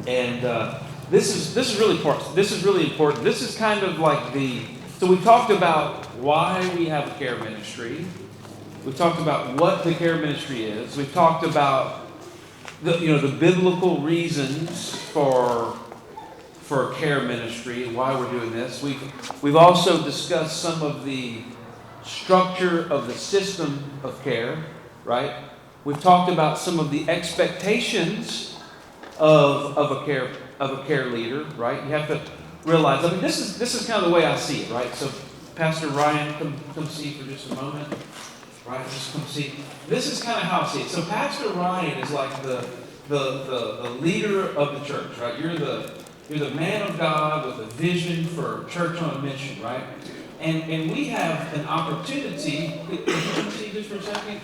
And this is really important. This is really important. This is kind of like so we talked about why we have a care ministry. We talked about what the care ministry is. We've talked about the biblical reasons for care ministry and why we're doing this. We've also discussed some of the structure of the system of care, right? We've talked about some of the expectations of a care leader, right? You have to realize. I mean, this is kind of the way I see it, right? So, Pastor Ryan, come see for just a moment. Right, just come see. This is kind of how I see it. So Pastor Ryan is like the leader of the church, right? You're the man of God with a vision for church on a mission, right? And we have an opportunity. Could you come see this for a second?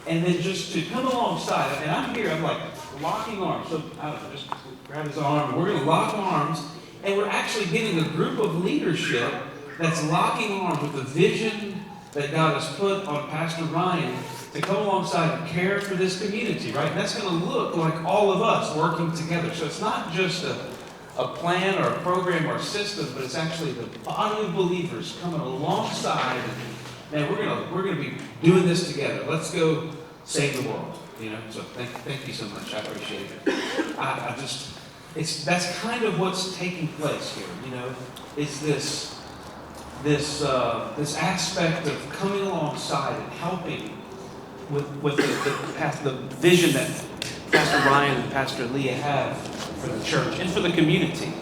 And then just to come alongside. And I'm here. I'm like locking arms. So I just grab his arm. And we're going to lock arms, and we're actually getting a group of leadership that's locking arms with the vision that God has put on Pastor Ryan to come alongside and care for this community, right? And that's going to look like all of us working together. So it's not just a plan or a program or a system, but it's actually the body of believers coming alongside. And man, we're going to be doing this together. Let's go save the world. So thank you so much. I appreciate it. That's kind of what's taking place here. It's this aspect of coming alongside and helping with the vision that Pastor Ryan and Pastor Leah have for the church and for the community.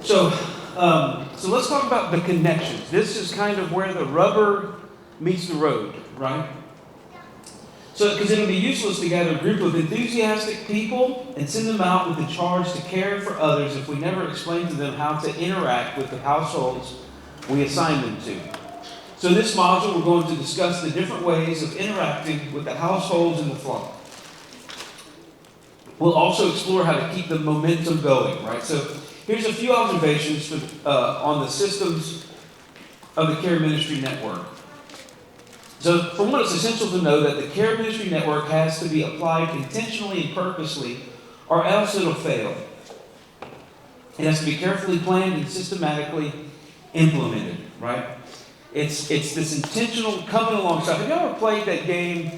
So let's talk about the connections. This is kind of where the rubber meets the road, right? So, because it would be useless to gather a group of enthusiastic people and send them out with the charge to care for others if we never explain to them how to interact with the households we assign them to. So in this module, we're going to discuss the different ways of interacting with the households in the flock. We'll also explore how to keep the momentum going, right? So here's a few observations on the systems of the Care Ministry Network. So for one, it's essential to know that the Care Ministry Network has to be applied intentionally and purposely, or else it'll fail. It has to be carefully planned and systematically implemented, right? It's this intentional coming alongside. Have you ever played that game,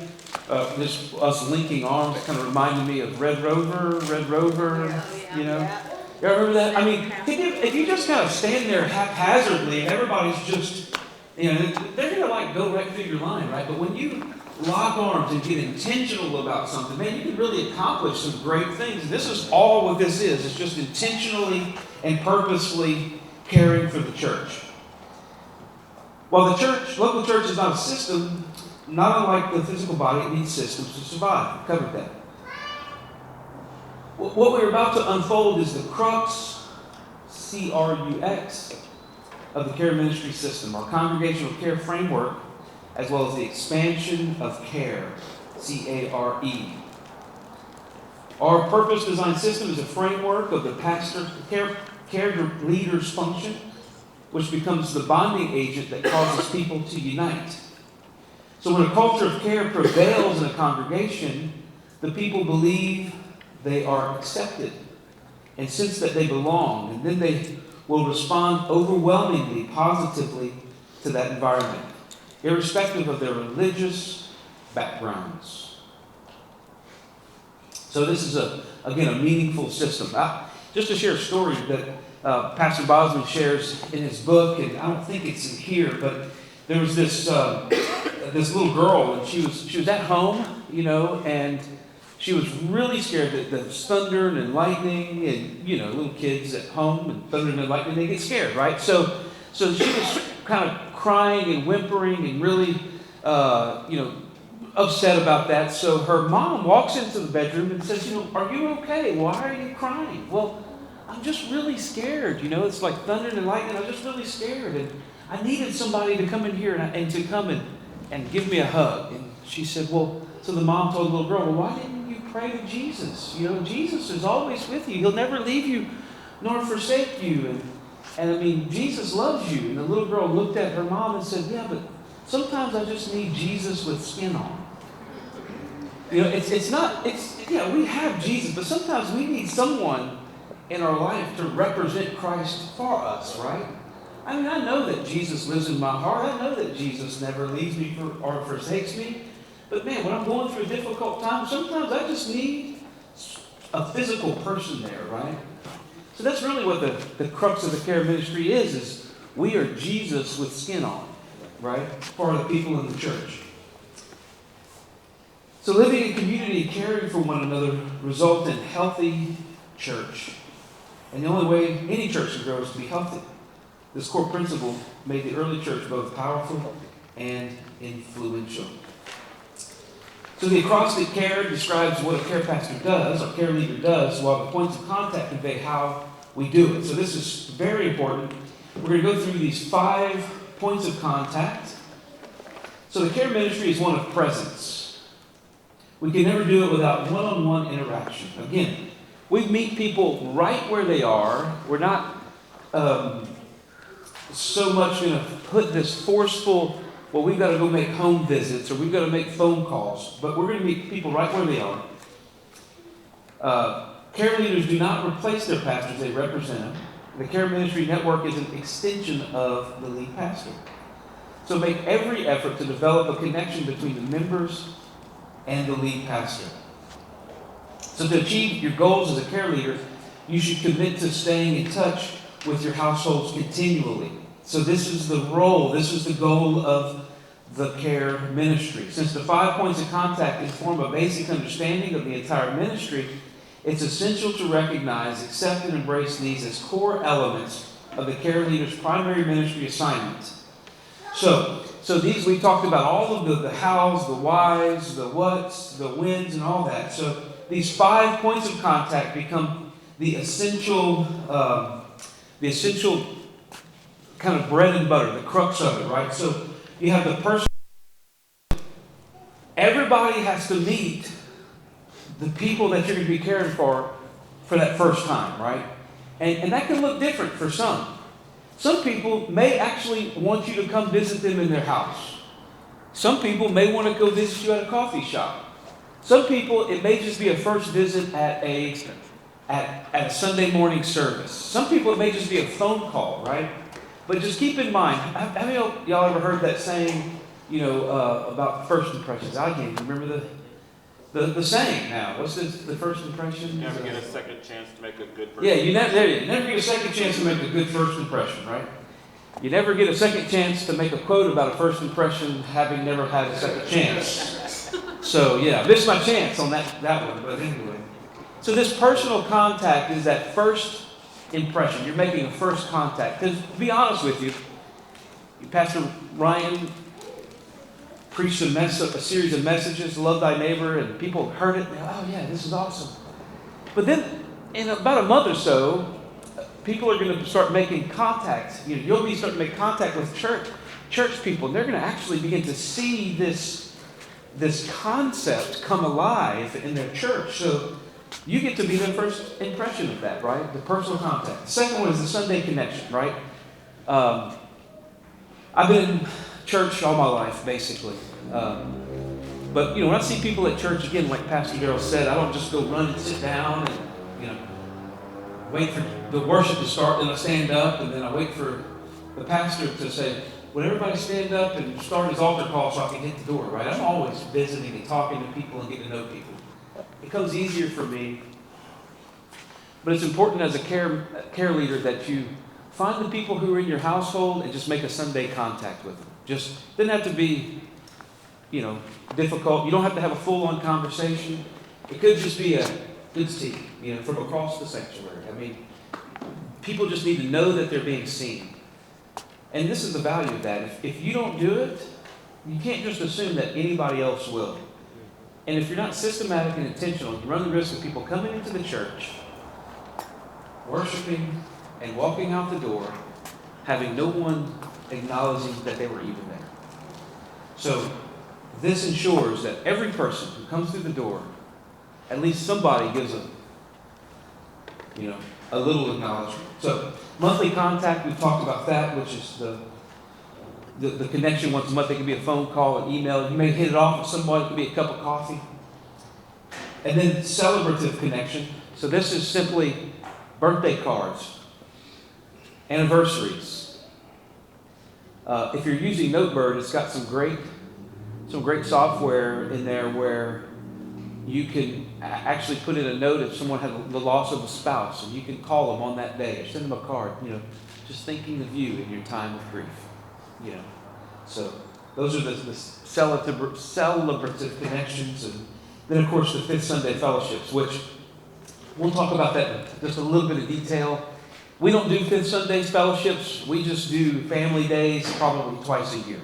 us linking arms? That kind of reminded me of Red Rover, You ever remember that? I mean, if you just kind of stand there haphazardly and everybody's just, they're going to go right through your line, right? But when you lock arms and get intentional about something, man, you can really accomplish some great things. And this is all what this is. It's just intentionally and purposefully caring for the church. While the local church is not a system, not unlike the physical body, it needs systems to survive. We've covered that. What we're about to unfold is the crux, C-R-U-X, of the care ministry system, our congregational care framework, as well as the expansion of care, C-A-R-E. Our purpose-designed system is a framework of the care leader's function, which becomes the bonding agent that causes people to unite. So when a culture of care prevails in a congregation, the people believe they are accepted and sense that they belong, and then they will respond overwhelmingly positively to that environment, irrespective of their religious backgrounds. So this is, again, a meaningful system. Just to share a story that Pastor Bosman shares in his book, and I don't think it's in here, but there was this little girl, and she was at home, and she was really scared that there's thunder and lightning, and little kids at home and thunder and lightning, they get scared, right? So she was kind of crying and whimpering and really, upset about that. So her mom walks into the bedroom and says, "Are you okay? Why are you crying?" "Well, I'm just really scared. It's like thunder and lightning. I'm just really scared, and I needed somebody to come in here and to come and give me a hug." And she said, so the mom told the little girl, "Well, why didn't you pray to Jesus? Jesus is always with you. He'll never leave you nor forsake you. And I mean, Jesus loves you." And the little girl looked at her mom and said, "Yeah, but sometimes I just need Jesus with skin on." It's yeah, we have Jesus, but sometimes we need someone in our life to represent Christ for us, right? I mean, I know that Jesus lives in my heart. I know that Jesus never leaves me or forsakes me. But man, when I'm going through a difficult time, sometimes I just need a physical person there, right? So that's really what the crux of the care ministry is we are Jesus with skin on, right? For the people in the church. So living in community, caring for one another, result in healthy church. And the only way any church can grow is to be healthy. This core principle made the early church both powerful and influential. So the acrostic CARE describes what a care pastor does, or care leader does, while the points of contact convey how we do it. So this is very important. We're going to go through these 5 points of contact. So the care ministry is one of presence. We can never do it without one-on-one interaction. Again, we meet people right where they are. We're not so much going to put this forceful, well, we've got to go make home visits or we've got to make phone calls. But we're going to meet people right where they are. Care leaders do not replace their pastors, they represent them. The care ministry network is an extension of the lead pastor. So make every effort to develop a connection between the members and the lead pastor. So to achieve your goals as a care leader, you should commit to staying in touch with your households continually. So this is the role, this is the goal of the care ministry. Since the 5 points of contact inform a basic understanding of the entire ministry, it's essential to recognize, accept, and embrace these as core elements of the care leader's primary ministry assignment. So these, we talked about all of the hows, the whys, the whats, the whens, and all that. So these 5 points of contact become the essential kind of bread and butter, the crux of it, right? So you have the person. Everybody has to meet the people that you're going to be caring for that first time, right? And that can look different for some. Some people may actually want you to come visit them in their house. Some people may want to go visit you at a coffee shop. Some people, it may just be a first visit at a Sunday morning service. Some people, it may just be a phone call, right? But just keep in mind, have y'all ever heard that saying, about first impressions? I can't even remember the saying now. What's the first impression? You never get a second chance to make a good first impression. Yeah, you never get a second chance to make a good first impression, right? You never get a second chance to make a quote about a first impression having never had a second chance. So, yeah, I missed my chance on that one, but anyway. So this personal contact is that first impression. You're making a first contact. Because to be honest with you, Pastor Ryan preached a series of messages, Love Thy Neighbor, and people heard it and they're, oh yeah, this is awesome. But then in about a month or so, people are going to start making contact. You'll be starting to make contact with church people, and they're going to actually begin to see this concept come alive in their church. So you get to be the first impression of that, right? The personal contact. The second one is the Sunday connection, right? I've been in church all my life, basically. But, when I see people at church, again, like Pastor Darrell said, I don't just go run and sit down and, wait for the worship to start, then I stand up, and then I wait for the pastor to say, would everybody stand up and start his altar call so I can hit the door, right? I'm always visiting and talking to people and getting to know people. It comes easier for me. But it's important as a care leader that you find the people who are in your household and just make a Sunday contact with them. Just doesn't have to be, difficult. You don't have to have a full-on conversation. It could just be a good tea, from across the sanctuary. I mean, people just need to know that they're being seen. And this is the value of that. If you don't do it, you can't just assume that anybody else will. And if you're not systematic and intentional, you run the risk of people coming into the church, worshiping, and walking out the door, having no one acknowledging that they were even there. So this ensures that every person who comes through the door, at least somebody gives a little acknowledgement. So monthly contact, we've talked about that, which is the connection once a month. It can be a phone call, an email. You may hit it off with somebody. It could be a cup of coffee. And then celebrative connection. So this is simply birthday cards, anniversaries. If you're using Notebird, it's got some great software in there where you can actually put in a note if someone had the loss of a spouse, and you can call them on that day or send them a card, just thinking of you in your time of grief, So those are the celebrative connections, and then of course the Fifth Sunday fellowships, which we'll talk about that in just a little bit of detail. We don't do Fifth Sundays fellowships. We just do family days probably twice a year,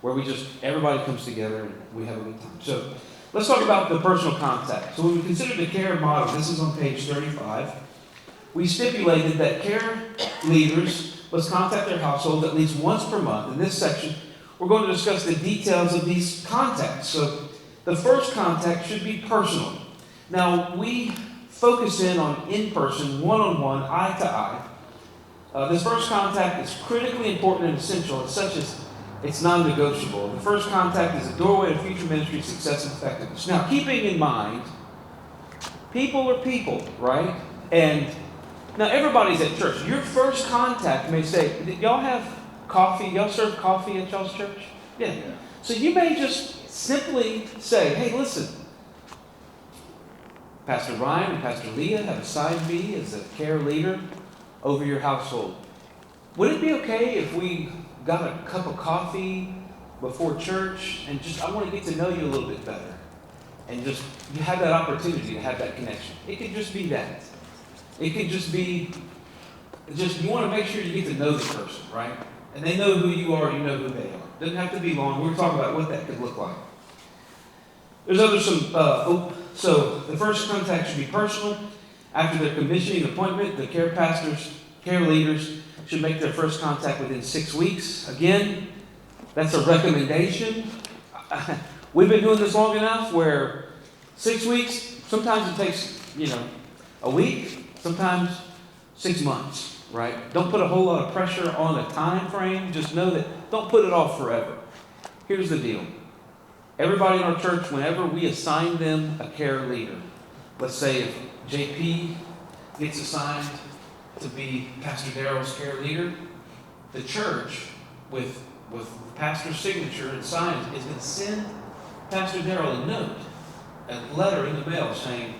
where everybody comes together and we have a good time. So let's talk about the personal contact. So when we consider the care model, this is on page 35, we stipulated that care leaders must contact their household at least once per month. In this section, we're going to discuss the details of these contacts. So the first contact should be personal. Now, we focus in-person, one-on-one, eye-to-eye. This first contact is critically important and essential, and such as it's non-negotiable. The first contact is a doorway to future ministry success and effectiveness. Now, keeping in mind, people are people, right? And now everybody's at church. Your first contact may say, y'all have coffee? Y'all serve coffee at y'all's church? Yeah. So you may just simply say, hey, listen, Pastor Ryan and Pastor Leah have assigned me as a care leader over your household. Would it be okay if we got a cup of coffee before church and I want to get to know you a little bit better? And you have that opportunity to have that connection. It could just be that. It could just be, you want to make sure you get to know the person, right? And they know who you are, you know who they are. Doesn't have to be long. We're talking about what that could look like. There's so the first contact should be personal. After their commissioning appointment, the care leaders should make their first contact within 6 weeks. Again, that's a recommendation. We've been doing this long enough where 6 weeks, sometimes it takes, a week, sometimes 6 months, right? Don't put a whole lot of pressure on a time frame. Just know that don't put it off forever. Here's the deal. Everybody in our church, whenever we assign them a care leader, let's say if JP gets assigned to be Pastor Darrell's care leader, the church, with the pastor's signature and sign, is going to send Pastor Darrell a note, a letter in the mail saying,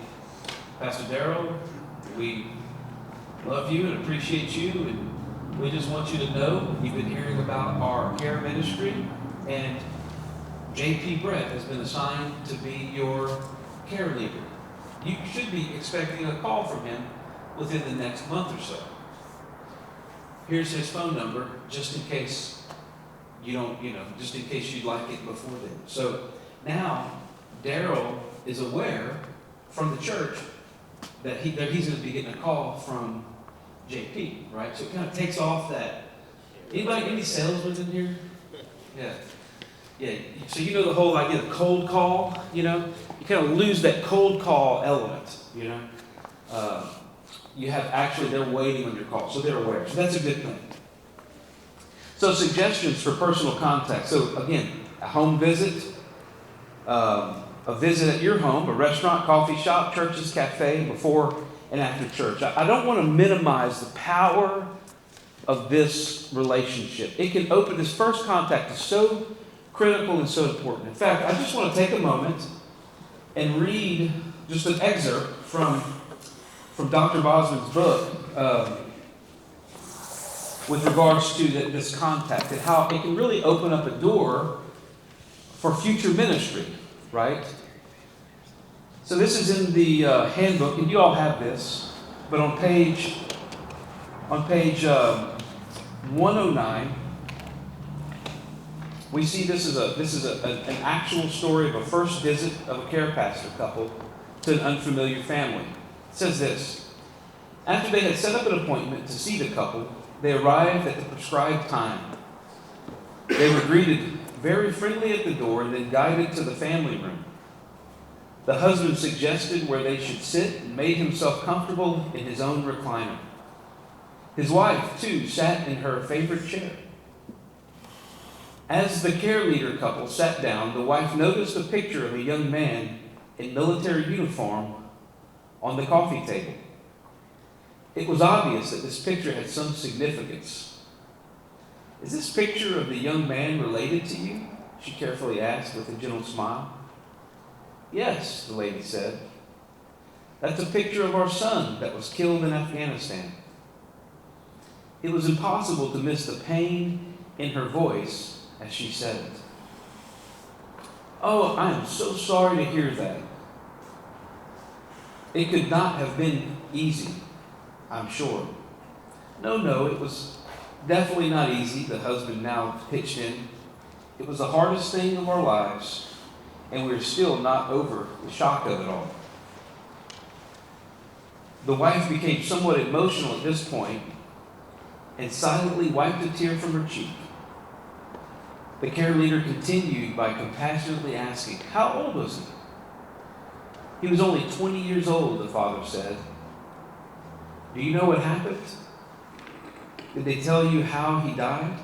Pastor Darrell, we love you and appreciate you, and we just want you to know you've been hearing about our care ministry, and JP Brett has been assigned to be your care leader. You should be expecting a call from him within the next month or so. Here's his phone number, just in case just in case you'd like it before then. So now Darrell is aware from the church that he's going to be getting a call from JP, right? So it kind of takes off that. Any salesmen in here? Yeah. Yeah, so the whole idea of cold call, you kind of lose that cold call element, You have they're waiting on your call, so they're aware. So that's a good thing. So suggestions for personal contact. So again, a home visit, a visit at your home, a restaurant, coffee shop, church's cafe, before and after church. I don't want to minimize the power of this relationship. It can open, this first contact is so critical and so important. In fact, I just want to take a moment and read just an excerpt from Dr. Bosman's book with regards to this contact and how it can really open up a door for future ministry, right? So this is in the handbook, and you all have this, but on page 109, we see this is an actual story of a first visit of a care pastor couple to an unfamiliar family. It says this: after they had set up an appointment to see the couple, they arrived at the prescribed time. They were greeted very friendly at the door and then guided to the family room. The husband suggested where they should sit and made himself comfortable in his own recliner. His wife, too, sat in her favorite chair. As the care leader couple sat down, the wife noticed a picture of a young man in military uniform on the coffee table. It was obvious that this picture had some significance. "Is this picture of the young man related to you?" she carefully asked with a gentle smile. "Yes," the lady said. "That's a picture of our son that was killed in Afghanistan." It was impossible to miss the pain in her voice as she said it. "Oh, I am so sorry to hear that. It could not have been easy, I'm sure." No, it was definitely not easy," the husband now pitched in. "It was the hardest thing of our lives, and we're still not over the shock of it all." The wife became somewhat emotional at this point and silently wiped a tear from her cheek. The care leader continued by compassionately asking, "How old was he?" "He was only 20 years old," the father said. "Do you know what happened? Did they tell you how he died?"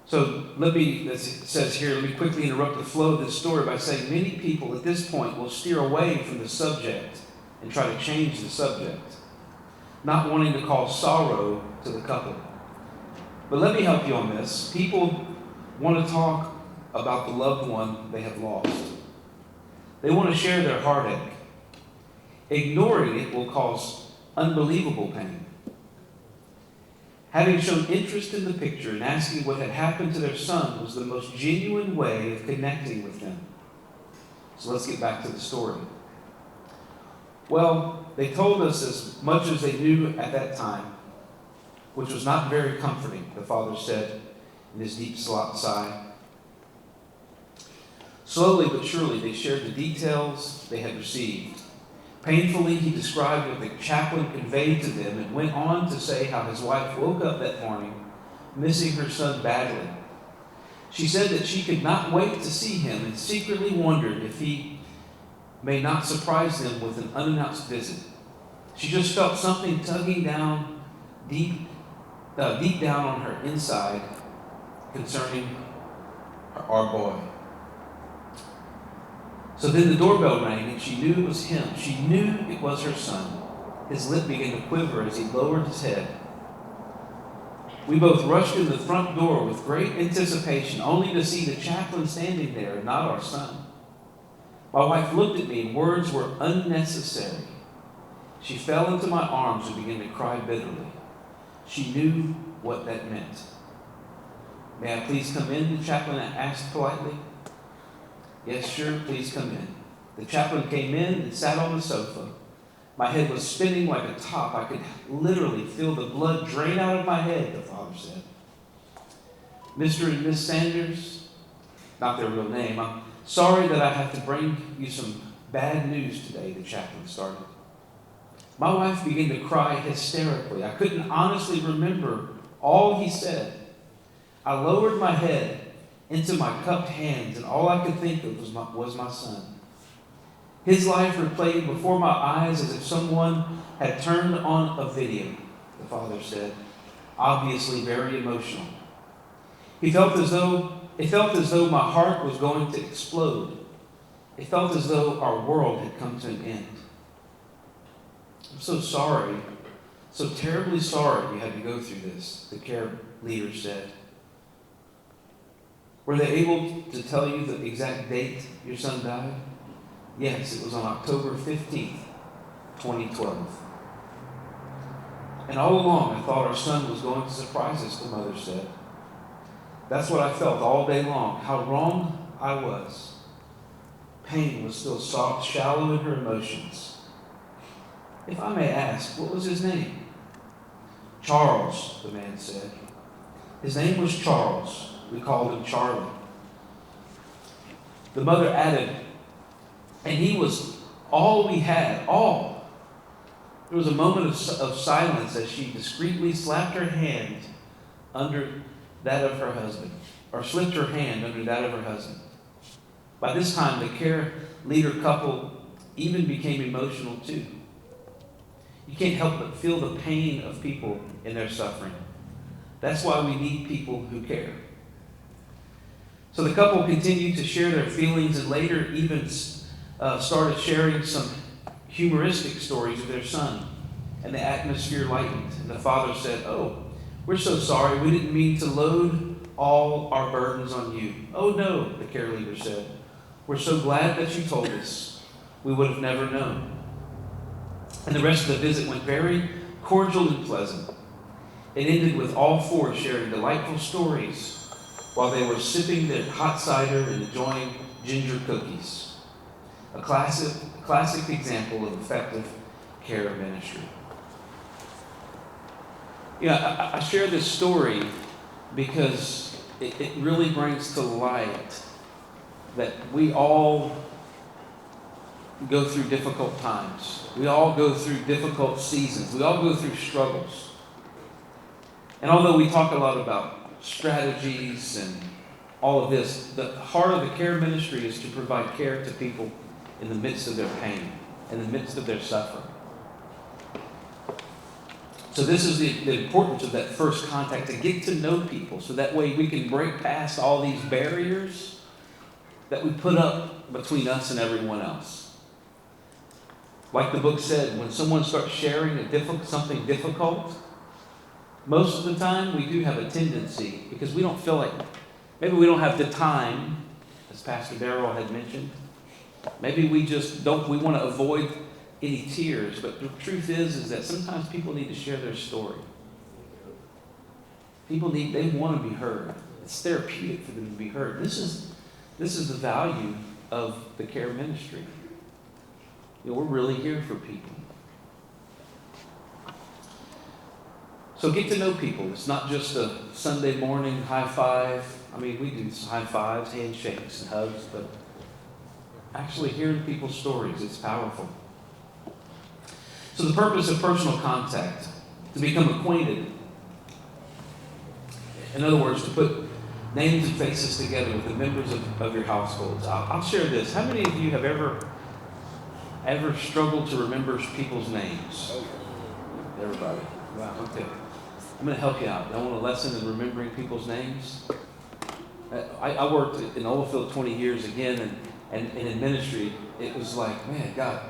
So let me quickly interrupt the flow of this story by saying many people at this point will steer away from the subject and try to change the subject, not wanting to cause sorrow to the couple. But let me help you on this. People want to talk about the loved one they have lost. They want to share their heartache. Ignoring it will cause unbelievable pain. Having shown interest in the picture and asking what had happened to their son was the most genuine way of connecting with them. So let's get back to the story. Well, they told us as much as they knew at that time, which was not very comforting, the father said in his deep sigh. Slowly but surely, they shared the details they had received. Painfully, he described what the chaplain conveyed to them and went on to say how his wife woke up that morning missing her son badly. She said that she could not wait to see him and secretly wondered if he may not surprise them with an unannounced visit. She just felt something tugging down deep down on her inside concerning our boy. So then the doorbell rang and she knew it was him. She knew it was her son. His lip began to quiver as he lowered his head. We both rushed in the front door with great anticipation, only to see the chaplain standing there and not our son. My wife looked at me and words were unnecessary. She fell into my arms and began to cry bitterly. She knew what that meant. "May I please come in?" the chaplain asked politely. "Yes, sure, please come in." The chaplain came in and sat on the sofa. My head was spinning like a top. I could literally feel the blood drain out of my head, the father said. "Mr. and Miss Sanders," not their real name, "I'm sorry that I have to bring you some bad news today," the chaplain started. My wife began to cry hysterically. I couldn't honestly remember all he said. I lowered my head into my cupped hands, and all I could think of was my son. His life replayed before my eyes as if someone had turned on a video, the father said, obviously very emotional. It felt as though my heart was going to explode. It felt as though our world had come to an end. "I'm so sorry, so terribly sorry you had to go through this," the care leader said. "Were they able to tell you the exact date your son died?" "Yes, it was on October 15th, 2012. "And all along I thought our son was going to surprise us," the mother said. "That's what I felt all day long, how wrong I was." Pain was still soft, shallow in her emotions. "If I may ask, what was his name?" "Charles," the man said. "His name was Charles. We called him Charlie." The mother added, "And he was all we had, all." There was a moment of silence as she discreetly slapped her hand under that of her husband, or slipped her hand under that of her husband. By this time, the care leader couple even became emotional too. You can't help but feel the pain of people in their suffering. That's why we need people who care. So the couple continued to share their feelings and later even started sharing some humoristic stories of their son. And the atmosphere lightened. And the father said, "Oh, we're so sorry. We didn't mean to load all our burdens on you." "Oh, no," the care leader said. "We're so glad that you told us. We would have never known." And the rest of the visit went very cordial and pleasant. It ended with all four sharing delightful stories while they were sipping their hot cider and enjoying ginger cookies. A classic example of effective care ministry. I share this story because it really brings to light that we all go through difficult times. We all go through difficult seasons. We all go through struggles. And although we talk a lot about strategies and all of this, the heart of the care ministry is to provide care to people in the midst of their pain, in the midst of their suffering. So this is the importance of that first contact, to get to know people, so that way we can break past all these barriers that we put up between us and everyone else. Like the book said, when someone starts sharing something difficult, most of the time we do have a tendency, because we don't feel like, maybe we don't have the time, as Pastor Darrell had mentioned. Maybe we just we want to avoid any tears, but the truth is that sometimes people need to share their story. They want to be heard. It's therapeutic for them to be heard. This is the value of the care ministry. We're really here for people. So get to know people. It's not just a Sunday morning high five. We do high fives, handshakes, and hugs, but actually hearing people's stories, it's powerful. So the purpose of personal contact, to become acquainted. In other words, to put names and faces together with the members of your households. I'll share this. How many of you have ever struggled to remember people's names? Everybody. Wow, okay. I'm going to help you out. I want a lesson in remembering people's names. I worked in Oilfield 20 years again, and in ministry, it was like, man, God.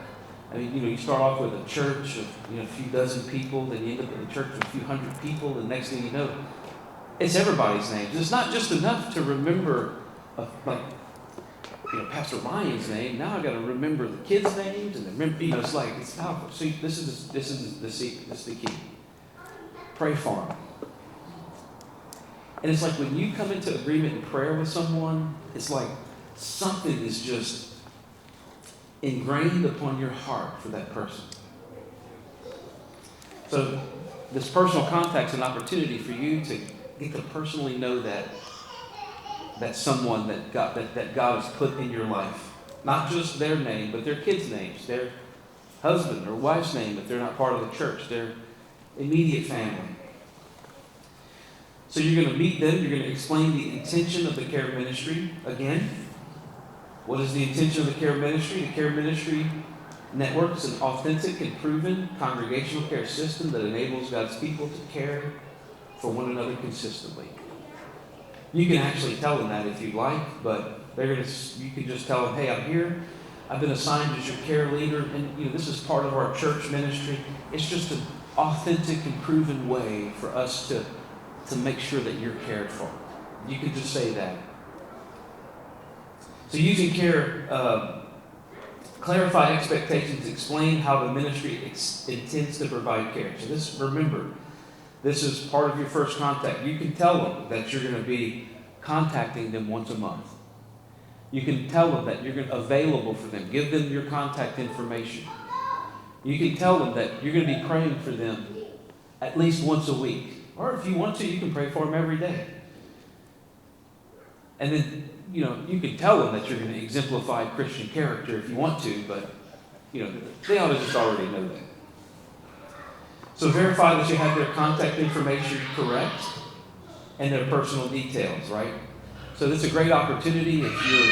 You start off with a church of a few dozen people, then you end up in a church with a few hundred people, and next thing you know, it's everybody's names. It's not just enough to remember, Pastor Ryan's name. Now I got to remember the kids' names, and it's powerful. See, this is the key. Pray for them. And it's like when you come into agreement in prayer with someone, it's like something is just ingrained upon your heart for that person. So this personal contact is an opportunity for you to get to personally know that someone that God has put in your life. Not just their name, but their kids' names, their husband or wife's name if they're not part of the church, their immediate family. So you're going to meet them, you're going to explain the intention of the care ministry again. What is the intention of the care ministry? The care ministry network is an authentic and proven congregational care system that enables God's people to care for one another consistently. You can actually tell them that if you like, but you can just tell them, hey, I'm here. I've been assigned as your care leader, and this is part of our church ministry. It's just an authentic and proven way for us to make sure that you're cared for. You can just say that. So using care, clarify expectations, explain how the ministry intends to provide care. So remember, this is part of your first contact. You can tell them that you're going to be contacting them once a month. You can tell them that you're available for them. Give them your contact information. You can tell them that you're going to be praying for them at least once a week. Or if you want to, you can pray for them every day. And then, you can tell them that you're going to exemplify Christian character if you want to, but, they ought to just already know that. So verify that you have their contact information correct and their personal details, right? So this is a great opportunity if you're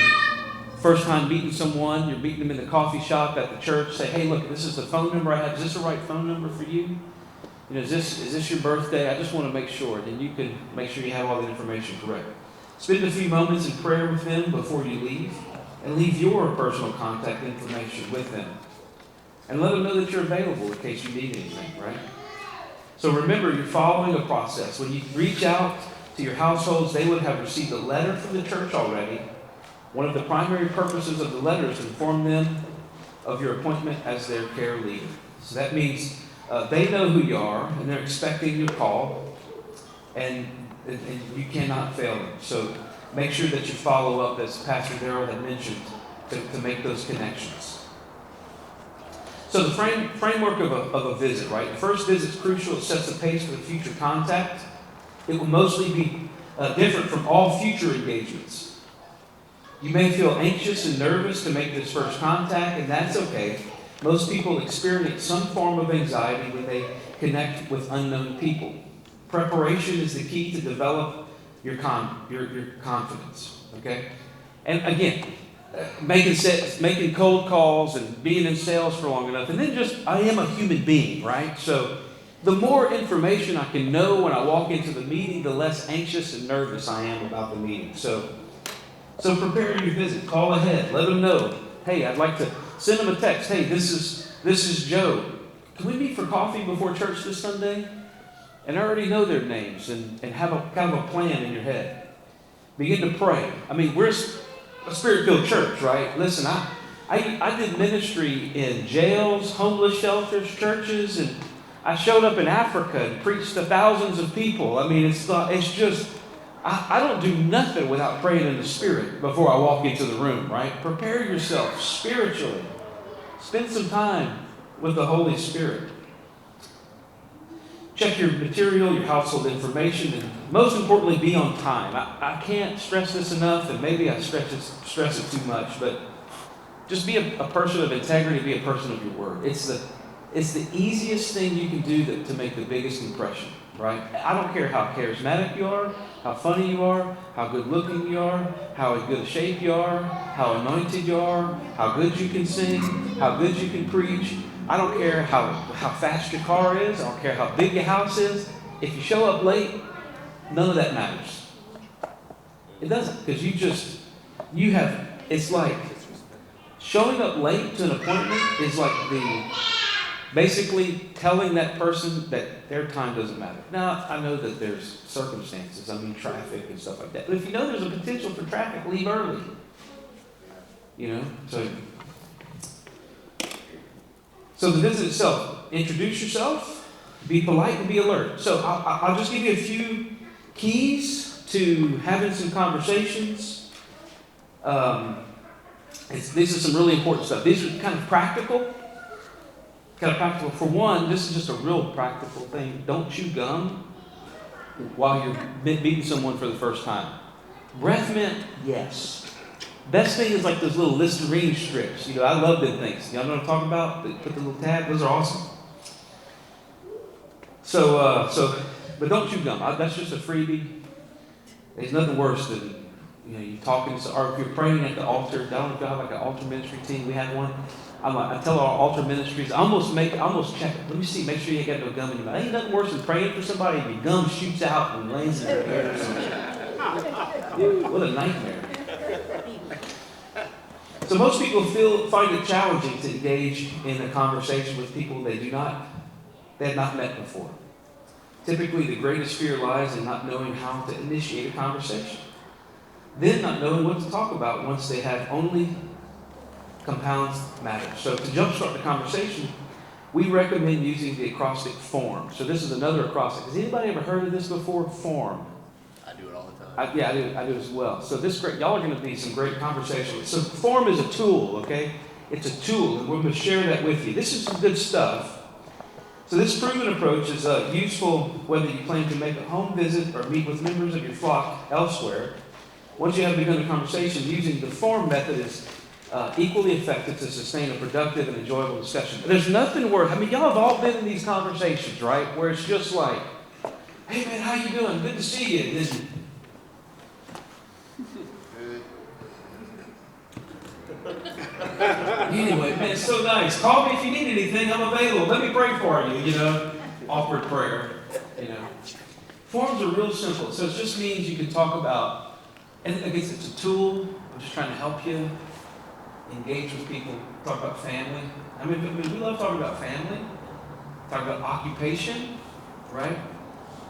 first time meeting someone, you're meeting them in the coffee shop, at the church, say, hey, look, this is the phone number I have. Is this the right phone number for you? Is this your birthday? I just want to make sure. Then you can make sure you have all the information correct. Spend a few moments in prayer with them before you leave, and leave your personal contact information with them. And let them know that you're available in case you need anything, right? So remember, you're following a process. When you reach out to your households, they would have received a letter from the church already. One of the primary purposes of the letter is to inform them of your appointment as their care leader. So that means they know who you are, and they're expecting your call, and you cannot fail them. So make sure that you follow up, as Pastor Darrell had mentioned, to make those connections. So the framework of a visit, right? The first visit is crucial. It sets the pace for the future contact. It will mostly be different from all future engagements. You may feel anxious and nervous to make this first contact, and that's okay. Most people experience some form of anxiety when they connect with unknown people. Preparation is the key to develop your confidence, okay? And again, making cold calls and being in sales for long enough, and then I am a human being, right? So the more information I can know when I walk into the meeting, the less anxious and nervous I am about the meeting. So prepare your visit. Call ahead. Let them know. Hey, I'd like to send them a text. Hey, this is Joe. Can we meet for coffee before church this Sunday? And already know their names and have a kind of a plan in your head. Begin to pray. I mean, we're a Spirit-filled church, right? Listen, I did ministry in jails, homeless shelters, churches, and I showed up in Africa and preached to thousands of people. I mean, it's just, I don't do nothing without praying in the Spirit before I walk into the room, right? Prepare yourself spiritually. Spend some time with the Holy Spirit. Check your material, your household information, and most importantly, be on time. I can't stress this enough, and maybe I stress it too much, but just be a person of integrity, be a person of your word. It's the easiest thing you can do to make the biggest impression, right? I don't care how charismatic you are, how funny you are, how good looking you are, how in good shape you are, how anointed you are, how good you can sing, how good you can preach. I don't care how fast your car is. I don't care how big your house is. If you show up late, none of that matters. It doesn't, because it's like showing up late to an appointment is like basically telling that person that their time doesn't matter. Now, I know that there's circumstances, traffic and stuff like that. But if you know there's a potential for traffic, leave early. So the visit itself, introduce yourself, be polite and be alert. So I'll just give you a few keys to having some conversations. This is some really important stuff. These are kind of practical. For one, this is just a real practical thing. Don't chew gum while you're meeting someone for the first time. Breath mint, yes. Best thing is like those little Listerine strips. I love them things. Y'all know what I'm talking about? They put the little tab. Those are awesome. But don't chew gum. That's just a freebie. There's nothing worse than you talking or if you're praying at the altar. I don't know if y'all have like an altar ministry team. We had one. I tell our altar ministries. I almost check it. Let me see. Make sure you ain't got no gum in your mouth. Ain't nothing worse than praying for somebody and your gum shoots out and lands in their hair or something. Dude, what a nightmare. So most people find it challenging to engage in a conversation with people they have not met before. Typically, the greatest fear lies in not knowing how to initiate a conversation. Then not knowing what to talk about once they have only compounds matters. So to jumpstart the conversation, we recommend using the acrostic form. So this is another acrostic. Has anybody ever heard of this before? Form. I do it all the time. I do as well. So y'all are going to be some great conversations. So form is a tool, okay? It's a tool, and we're going to share that with you. This is some good stuff. So this proven approach is useful whether you plan to make a home visit or meet with members of your flock elsewhere. Once you have begun a conversation, using the form method is equally effective to sustain a productive and enjoyable discussion. There's nothing worse. Y'all have all been in these conversations, right? Where it's just like, hey man, how you doing? Good to see you. Anyway, man, it's so nice. Call me if you need anything. I'm available. Let me pray for you, Awkward prayer, Forms are real simple. So it just means you can talk about And I guess it's a tool. I'm just trying to help you engage with people, talk about family. I mean, we love talking about family, talk about occupation, right?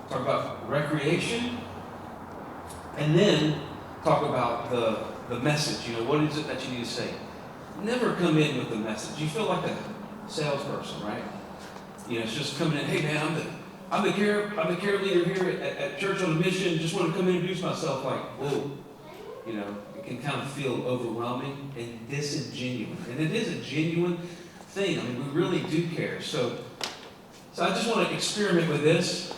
Talk about recreation, and then talk about the message. You know, what is it that you need to say? Never come in with the message. You feel like a salesperson, right? You know, it's just coming in, hey man, I'm the care leader here at Church on a Mission. Just want to come in and introduce myself. Like, whoa, you know, it can kind of feel overwhelming and disingenuous. And it is a genuine thing. I mean, we really do care. So I just want to experiment with this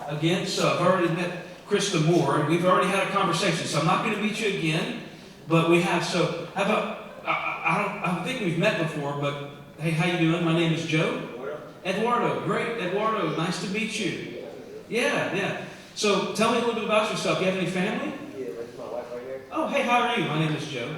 again. So I've already met Krista Moore, and we've already had a conversation. So I'm not going to meet you again, but we have. So how about? I don't think we've met before, but hey, how you doing? My name is Joe. Eduardo, great. Eduardo, nice to meet you. Yeah. So tell me a little bit about yourself. You have any family? Yeah, that's my wife right here. Oh, hey, how are you? My name is Joe.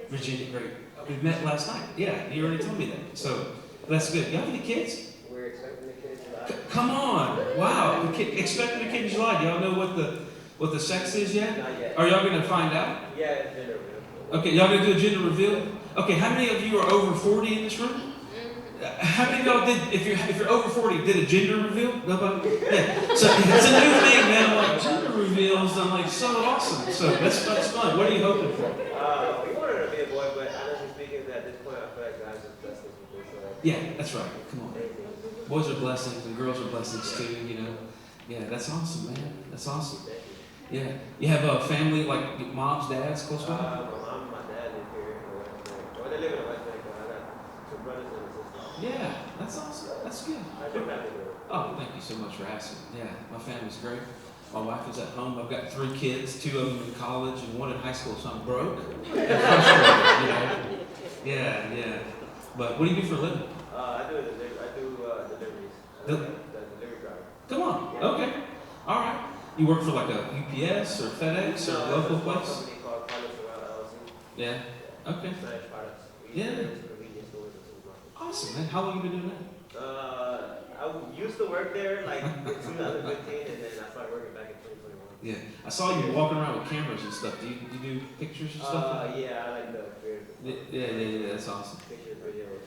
Virginia, great. We met last night. Yeah, you already told me that. So that's good. You have any kids? We're expecting the kids in July. Come on. Wow. Expecting a kid in July. Do y'all know what the sex is yet? Not yet. Are y'all going to find out? Yeah, it's gender reveal. Okay, y'all going to do a gender reveal? Okay, how many of you are over 40 in this room? How many of y'all did, if you're over 40, did a gender reveal? Nobody? Yeah. So it's a new thing, man. I'm like, gender reveals, I'm like, so awesome. So that's fun. What are you hoping for? We wanted to be a boy, but honestly speaking, at this point, I feel like guys are blessed with this. So Yeah, that's right. Come on. Boys are blessings and girls are blessings too, you know. Yeah, that's awesome, man. That's awesome. Yeah. You have a family, like moms, dads, close by? my mom and my dad live here in the West Bank. Well, they live in the West Bank, but I got two brothers and a sister. Yeah, that's awesome. That's good. I do have to do it. Oh, thank you so much for asking. Yeah, my family's great. My wife is at home. I've got 3 kids, 2 of them in college and 1 in high school, so I'm broke and frustrated, you know. Yeah. But what do you do for a living? I do deliveries. The Delivery driver. Come on. Okay. All right. You work for like a UPS or FedEx or a local It's a place? company called Carlos Sorrell LLC. Yeah. Okay. Smash products. We Yeah. use it in convenience stores and supermarkets. Awesome, man. How long have you been doing that? I used to work there like in 2015, and then I started working back in 2021. Yeah. I saw you walking around with cameras and stuff. Do you do pictures and stuff? Yeah, I like the creative Yeah. That's awesome. pictures, videos.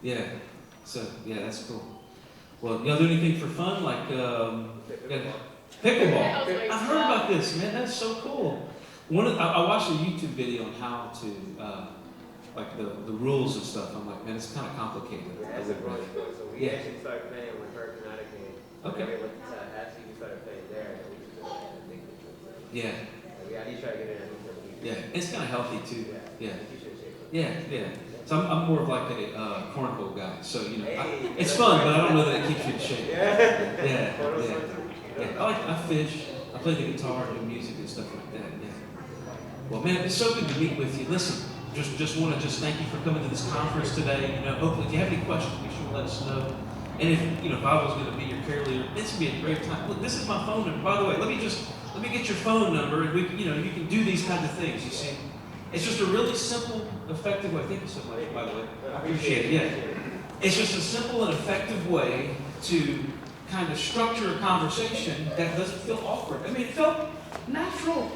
Yeah. So, yeah, that's cool. Well, y'all do anything for fun? Like, pickleball. I've heard about this, man. That's so cool. I watched a YouTube video on how to, like the rules and stuff. I'm like, man, it's kind of complicated. Yeah, it's a growing sport. So we Yeah. actually started playing when Hurricane United came. Okay. We went to Tallahassee, we started playing there, and we just been addicted. Yeah. We at least try to get in at least every week. Yeah. It's kind of healthy too. Yeah. It keeps you in shape. Yeah. So I'm more of like a cornhole guy. So, you know, Hey, it's fun, but I don't know that it keeps you in shape. Yeah. Yeah. Photos Yeah. fun too. Yeah, I fish, I play the guitar, do music and stuff like that, yeah. Well, man, it's so good to meet with you. Listen, just want to thank you for coming to this conference today. You know, hopefully if you have any questions, be sure to let us know. And if I was going to be your care leader, this would be a great time. Look, this is my phone number. By the way, let me get your phone number, and you can do these kinds of things, you see. It's just a really simple, effective way. Thank you so much, by the way. I appreciate it, yeah. It's just a simple and effective way to kind of structure a conversation that doesn't feel awkward. I mean, it felt natural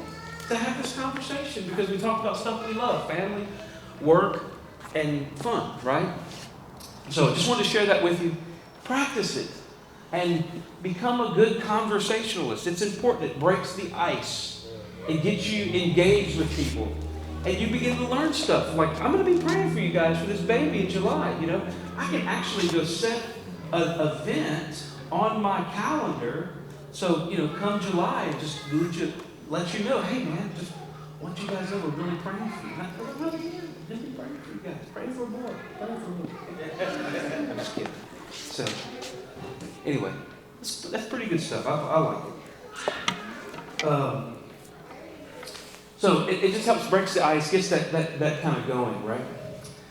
to have this conversation because we talk about stuff we love, family, work, and fun, right? So I just wanted to share that with you. Practice it and become a good conversationalist. It's important. It breaks the ice. It gets you engaged with people. And you begin to learn stuff. Like, I'm going to be praying for you guys for this baby in July, you know. I can actually go set an event on my calendar. So, you know, come July, and just let you know, hey, man, just want you guys know we're really praying for you. And I really am. Really praying for you guys. Praying for a boy. Praying for a boy. I'm just kidding. So, anyway, that's pretty good stuff. I like it. So it just helps breaks the ice, gets that kind of going, right?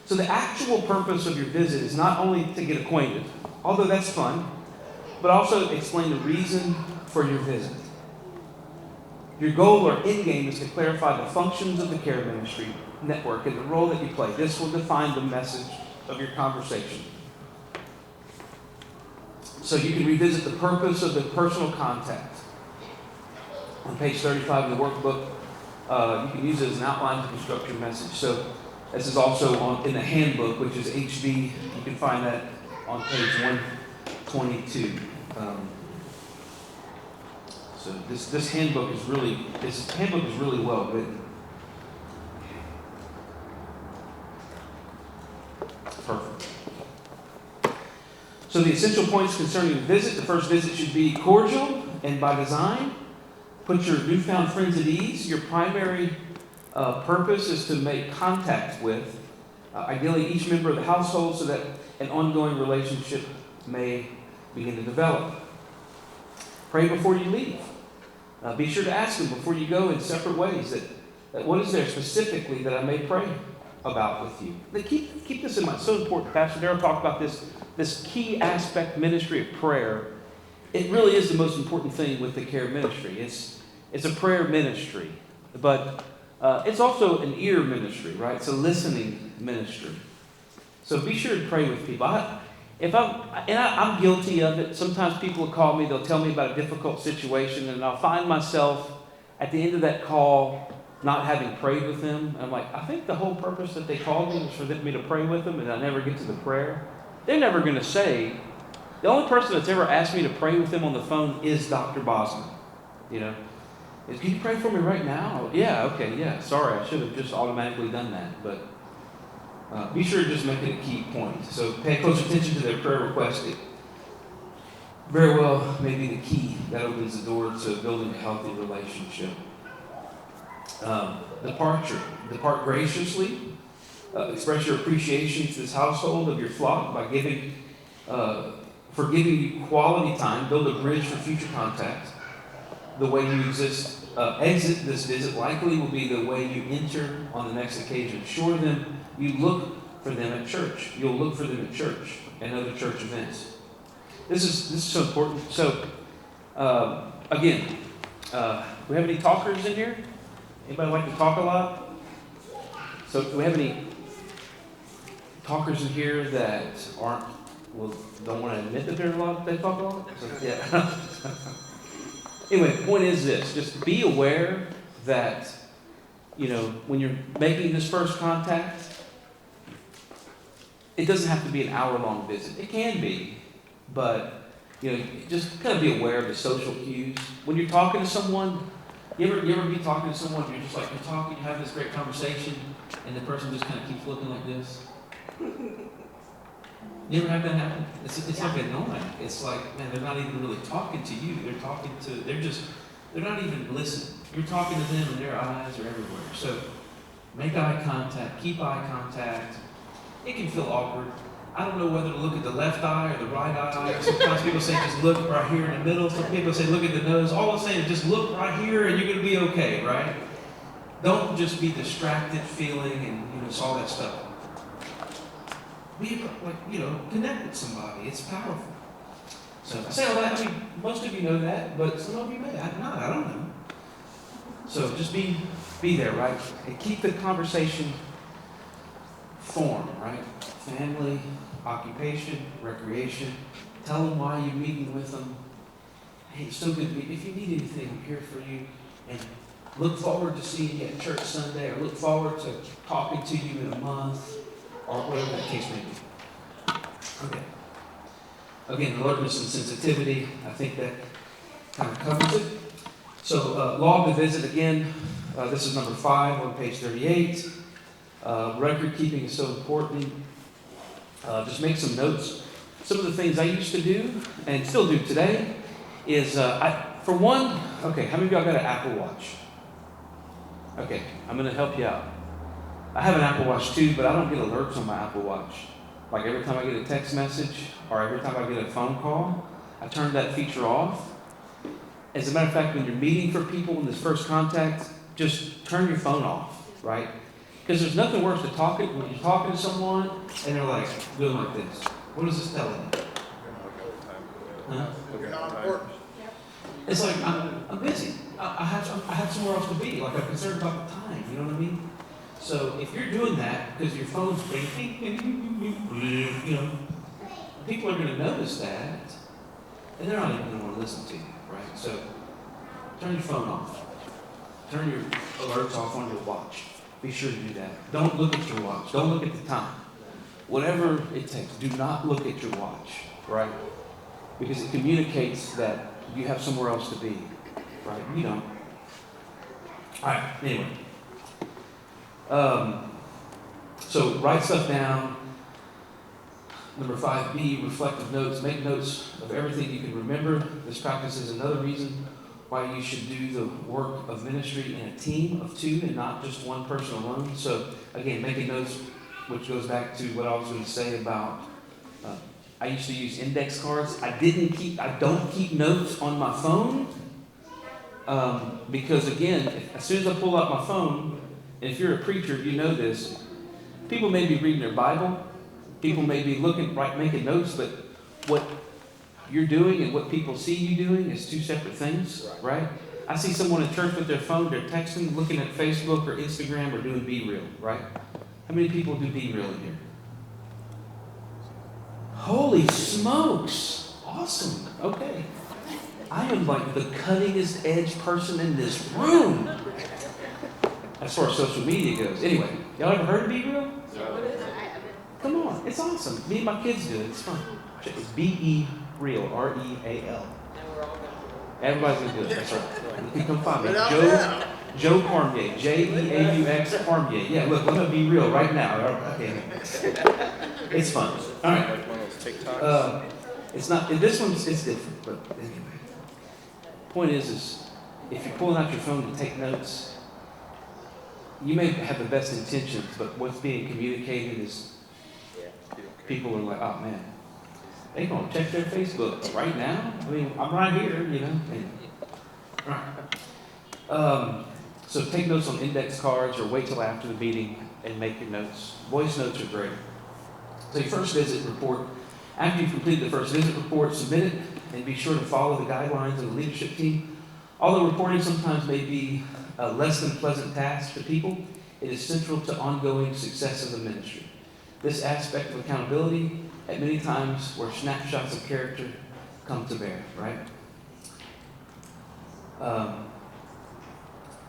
So the actual purpose of your visit is not only to get acquainted, although that's fun, but also explain the reason for your visit. Your goal or end game is to clarify the functions of the care ministry network and the role that you play. This will define the message of your conversation. So you can revisit the purpose of the personal contact. On page 35 of the workbook, You can use it as an outline to construct your message. So this is also in the handbook, which is HB. You can find that on page 122. So this handbook is really well written. Perfect. So the essential points concerning the visit: the first visit should be cordial and by design. Put your newfound friends at ease. Your primary purpose is to make contact with, ideally, each member of the household so that an ongoing relationship may begin to develop. Pray before you leave. Be sure to ask them before you go in separate ways that what is there specifically that I may pray about with you. Keep this in mind. It's so important. Pastor Darrell talked about this key aspect ministry of prayer. It really is the most important thing with the care ministry. It's a prayer ministry, but it's also an ear ministry, right? It's a listening ministry. So be sure to pray with people. I'm guilty of it. Sometimes people will call me, they'll tell me about a difficult situation, and I'll find myself at the end of that call not having prayed with them. And I'm like, I think the whole purpose that they called me was for me to pray with them, and I never get to the prayer. They're never going to say, the only person that's ever asked me to pray with them on the phone is Dr. Bosman. You know, can you pray for me right now? Yeah, okay, yeah. Sorry, I should have just automatically done that, but be sure to just make it a key point. So pay close attention to their prayer request. It very well may be the key that opens the door to building a healthy relationship. Depart graciously. Express your appreciation to this household of your flock by for giving you quality time. Build a bridge for future contact. The way you exit this visit likely will be the way you enter on the next occasion. Assure them you look for them at church. You'll look for them at church and other church events. This is so important. So, again, we have any talkers in here? Anybody like to talk a lot? So, do we have any talkers in here that don't want to admit that they talk a lot? So, yeah. Anyway, the point is this: just be aware that, when you're making this first contact, it doesn't have to be an hour-long visit. It can be, but just kind of be aware of the social cues. When you're talking to someone, you ever be talking to someone, you're just like, you're talking, you have this great conversation, and the person just kind of keeps looking like this? You ever have that happen? It's like annoying. It's like, man, they're not even really talking to you. They're not even listening. You're talking to them and their eyes are everywhere. So make eye contact, keep eye contact. It can feel awkward. I don't know whether to look at the left eye or the right eye. Sometimes people say just look right here in the middle. Some people say look at the nose. All I'm saying is just look right here and you're going to be okay, right? Don't just be distracted feeling and all that stuff. Be connect with somebody. It's powerful. So I say all that. Most of you know that, but some of you may not. I don't know. So just be there, right? And keep the conversation form, right? Family, occupation, recreation. Tell them why you're meeting with them. Hey, it's so good to meet you. If you need anything, I'm here for you. And look forward to seeing you at church Sunday, or look forward to talking to you in a month, or whatever that case may be. Okay. Again, alertness and sensitivity. I think that kind of covers it. So, log the visit again. This is number 5 on page 38. Record keeping is so important. Just make some notes. Some of the things I used to do and still do today is, for one, okay, how many of y'all got an Apple Watch? Okay, I'm going to help you out. I have an Apple Watch too, but I don't get alerts on my Apple Watch. Like every time I get a text message or every time I get a phone call, I turn that feature off. As a matter of fact, when you're meeting for people in this first contact, just turn your phone off, right? Because there's nothing worse than when you're talking to someone and they're like doing like this. What is this telling you? Huh? It's like I'm busy. I have somewhere else to be. Like I'm concerned about the time. You know what I mean? So if you're doing that because your phone's ringing, people are going to notice that, and they're not even going to want to listen to you, right? So turn your phone off. Turn your alerts off on your watch. Be sure to do that. Don't look at your watch. Don't look at the time. Whatever it takes, do not look at your watch, right? Because it communicates that you have somewhere else to be, right? You don't. All right, anyway. So write stuff down. Number 5B, reflective notes. Make notes of everything you can remember. This practice is another reason why you should do the work of ministry in a team of two and not just one person alone. So again, making notes, which goes back to what I was going to say about, I used to use index cards. I don't keep notes on my phone because again, as soon as I pull out my phone, and if you're a preacher, you know this, people may be reading their Bible, people may be making notes, but what you're doing and what people see you doing is two separate things, right? I see someone in church with their phone, they're texting, looking at Facebook or Instagram or doing BeReal, right? How many people do BeReal in here? Holy smokes! Awesome. Okay. I am like the cuttingest edge person in this room. As far as social media goes. Anyway, y'all ever heard of BeReal? Come on, it's awesome. Me and my kids do it. It's fun. It's BeReal, R-E-A-L. Everybody's gonna do it. That's right. You can come find me. Joe Cormier, J-E-A-U-X Cormier. Yeah, look, I'm gonna be real right now. Okay. It's fun. All right. It's not. This one's it's different, but anyway. Point is if you're pulling out your phone to take notes, you may have the best intentions, but what's being communicated is people are like, oh man, they're gonna check their Facebook right now. I mean, I'm right here, you know. Right. So take notes on index cards or wait till after the meeting and make your notes. Voice notes are great. So your first visit report. After you've completed the first visit report, submit it and be sure to follow the guidelines of the leadership team. Although reporting sometimes may be a less than pleasant task to people, it is central to ongoing success of the ministry. This aspect of accountability, at many times where snapshots of character come to bear, right?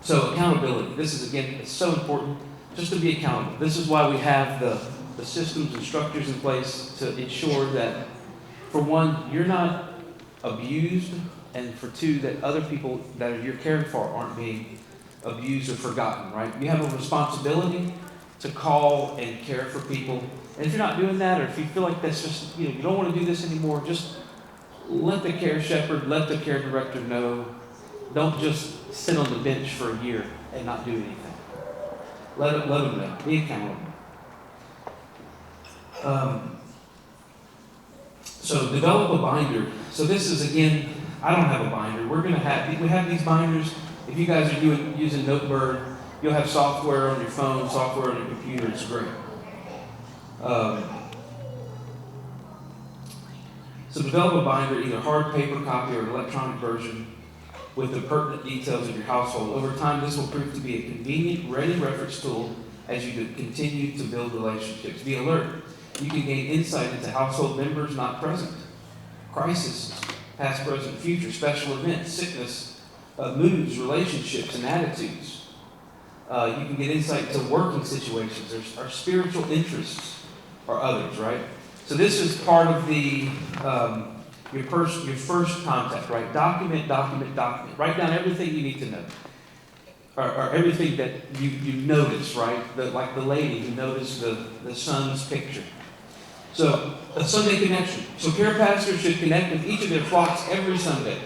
So accountability, this is again, it's so important just to be accountable. This is why we have the systems and structures in place to ensure that, for one, you're not abused, and for two, that other people that you're caring for aren't being abused or forgotten, right? You have a responsibility to call and care for people. And if you're not doing that, or if you feel like that's just, you don't want to do this anymore, just let the care shepherd, let the care director know. Don't just sit on the bench for a year and not do anything. Let them know. Be accountable. So develop a binder. So this is, again, I don't have a binder. We have these binders. If you guys are using Notebird, you'll have software on your phone, software on your computer. It's great. So develop a binder, either hard paper copy or an electronic version, with the pertinent details of your household. Over time, this will prove to be a convenient, ready reference tool as you continue to build relationships. Be alert. You can gain insight into household members not present, crises, past, present, future, special events, sickness, moods, relationships, and attitudes. You can get insight into working situations. There's our spiritual interests or others, right? So this is part of the your first contact, right? Document. Write down everything you need to know, or everything that you notice, right? Like the lady who noticed the son's picture. So a Sunday connection. So care pastors should connect with each of their flocks every Sunday.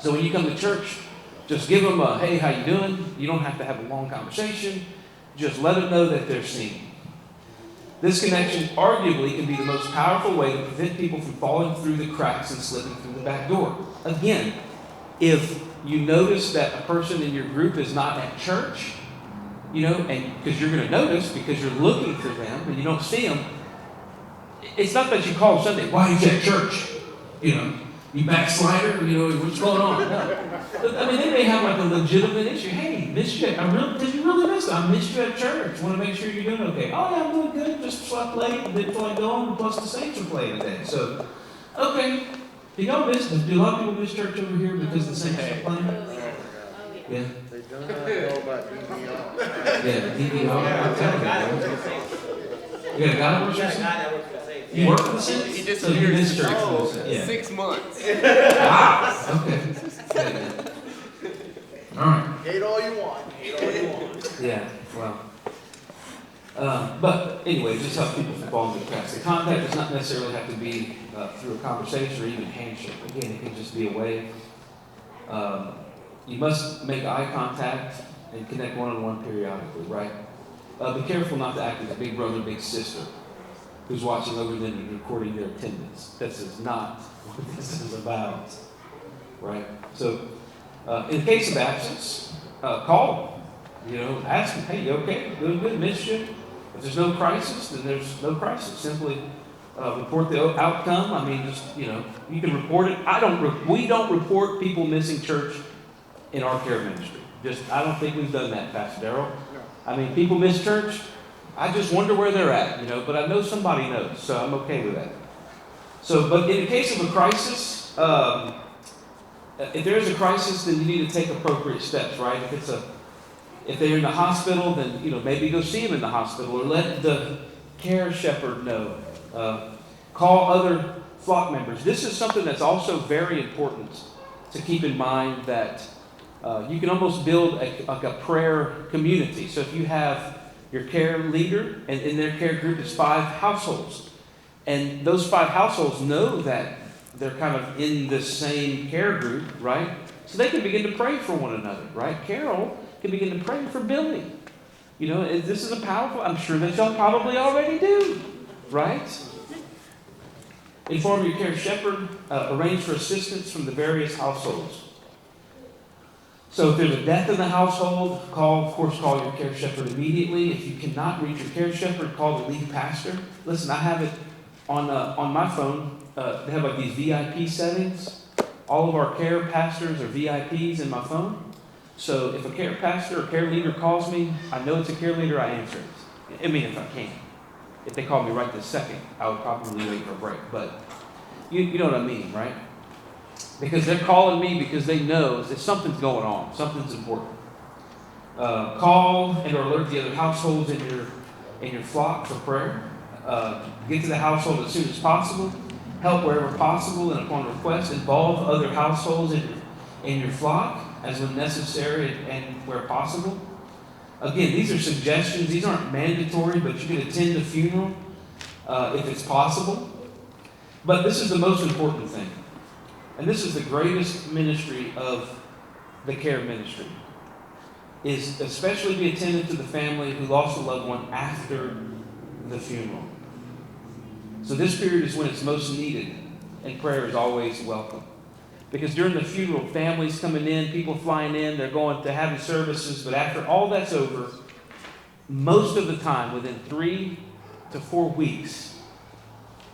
So when you come to church, just give them a, hey, how you doing? You don't have to have a long conversation. Just let them know that they're seen. This connection arguably can be the most powerful way to prevent people from falling through the cracks and slipping through the back door. Again, if you notice that a person in your group is not at church, and because you're going to notice because you're looking for them and you don't see them, it's not that you call them Sunday, why are you at church? You backslider, what's going on? No. I mean, they may have like a legitimate issue. Hey, missed you. Did you really miss it? I missed you at church. Want to make sure you're doing okay. Oh yeah, I'm doing good. Just slept late and didn't feel like going. Plus the Saints are playing today. So, okay. Do y'all miss? Do a lot of people miss church over here because the Saints are playing? Yeah. They do not know about DVR. Yeah, DVR. Yeah, I'm we got a telling guy that you, works bro. for the Saints. You got a guy that We works got a for guy that works for the Saints. You work for the Saints? He So you disappeared missed from the church. show Yeah. 6 months. Wow. Okay. All right. Hate all you want. Hate all you want. Yeah. Well. But anyway, just help people fall into the cracks. The contact does not necessarily have to be through a conversation or even a handshake. Again, it can just be a wave. You must make eye contact and connect one-on-one periodically, right? Be careful not to act as a big brother, big sister who's watching over them and recording their attendance. This is not what this is about, right? So, in case of absence, call them. Ask them, hey, you okay? Doing good? Missed you? If there's no crisis, then there's no crisis. Simply report the outcome. I mean, just, you can report it. We don't report people missing church in our care ministry. I don't think we've done that, Pastor Darrell. I mean, people miss church. I just wonder where they're at, but I know somebody knows, so I'm okay with that. So, but in the case of a crisis, if there is a crisis, then you need to take appropriate steps, right? If they're in the hospital, then, maybe go see them in the hospital or let the care shepherd know. Call other flock members. This is something that's also very important to keep in mind, that you can almost build a prayer community. So if you have your care leader, and in their care group is 5 households, and those 5 households know that they're kind of in the same care group, right? So they can begin to pray for one another, right? Carol can begin to pray for Billy. This is a powerful, I'm sure that y'all probably already do, right? Inform your care shepherd, arrange for assistance from the various households. So if there's a death in the household, of course, call your care shepherd immediately. If you cannot reach your care shepherd, call the lead pastor. Listen, I have it on my phone. They have like these VIP settings. All of our care pastors are VIPs in my phone. So if a care pastor or care leader calls me, I know it's a care leader, I answer it. I mean, if I can. If they call me right this second, I would probably wait for a break. But you know what I mean, right? Because they're calling me because they know that something's going on, something's important. Call and or alert the other households in your flock for prayer. Get to the household as soon as possible. Help wherever possible, and upon request, involve other households in your flock as when necessary and where possible. Again, these are suggestions. These aren't mandatory, but you can attend the funeral if it's possible. But this is the most important thing. And this is the greatest ministry of the care ministry, is especially be attentive to the family who lost a loved one after the funeral. So this period is when it's most needed, and prayer is always welcome. Because during the funeral, families coming in, people flying in, they're going to having services, but after all that's over, most of the time, within 3 to 4 weeks,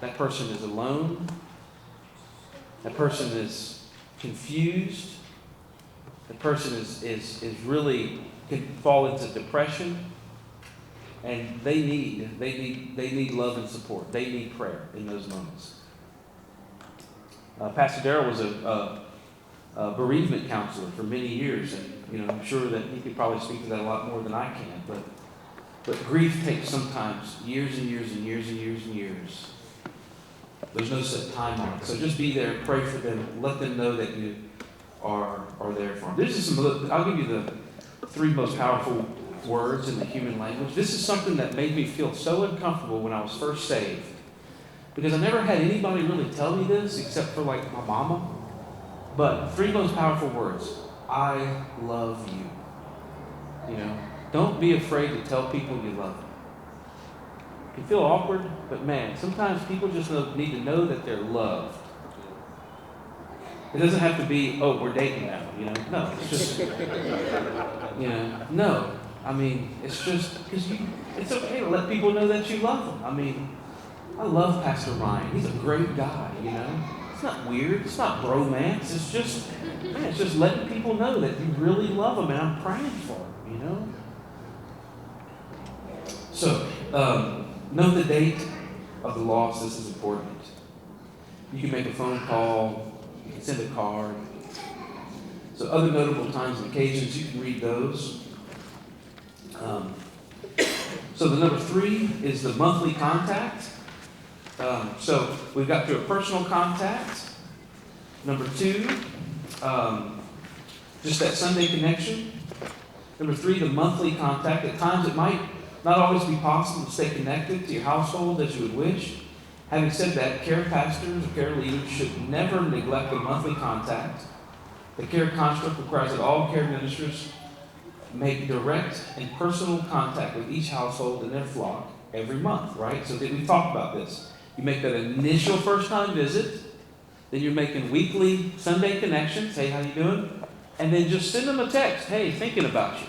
that person is alone. That person is confused. That person is really can fall into depression, and they need love and support. They need prayer in those moments. Pastor Darrell was a bereavement counselor for many years, and I'm sure that he could probably speak to that a lot more than I can. But grief takes sometimes years and years and years and years and years. There's no set time on it. So just be there, pray for them, let them know that you are there for them. I'll give you the 3 most powerful words in the human language. This is something that made me feel so uncomfortable when I was first saved, because I never had anybody really tell me this except for like my mama. But 3 most powerful words: I love you. Don't be afraid to tell people you love them. It can feel awkward, but man, sometimes people just need to know that they're loved. It doesn't have to be, oh, we're dating now, No, it's just, no. I mean, it's just, because it's okay to let people know that you love them. I mean, I love Pastor Ryan. He's a great guy, It's not weird. It's not bromance. It's just letting people know that you really love them, and I'm praying for them, So, know the date of the loss. This is important. You can make a phone call. You can send a card. So other notable times and occasions, you can read those. So the number 3 is the monthly contact. So we've got through a personal contact. Number 2, just that Sunday connection. Number 3, the monthly contact. At times it might not always be possible to stay connected to your household as you would wish. Having said that, care pastors or care leaders should never neglect the monthly contact. The care construct requires that all care ministers make direct and personal contact with each household and their flock every month, right? So we talked about this. You make that initial first-time visit, then you're making weekly Sunday connections. Hey, how you doing? And then just send them a text. Hey, thinking about you.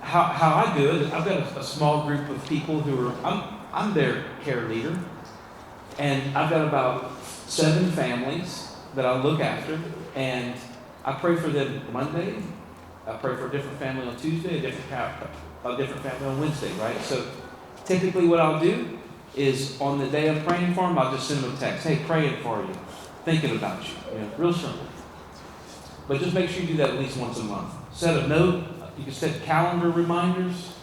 How I do it, I've got a small group of people who are, I'm their care leader, and I've got about 7 families that I look after, and I pray for them Monday. I pray for a different family on Tuesday, a different family on Wednesday, right? So typically what I'll do is on the day of praying for them, I'll just send them a text. Hey, praying for you, thinking about you. Real simple. But just make sure you do that at least once a month. Set a note. You can set calendar reminders.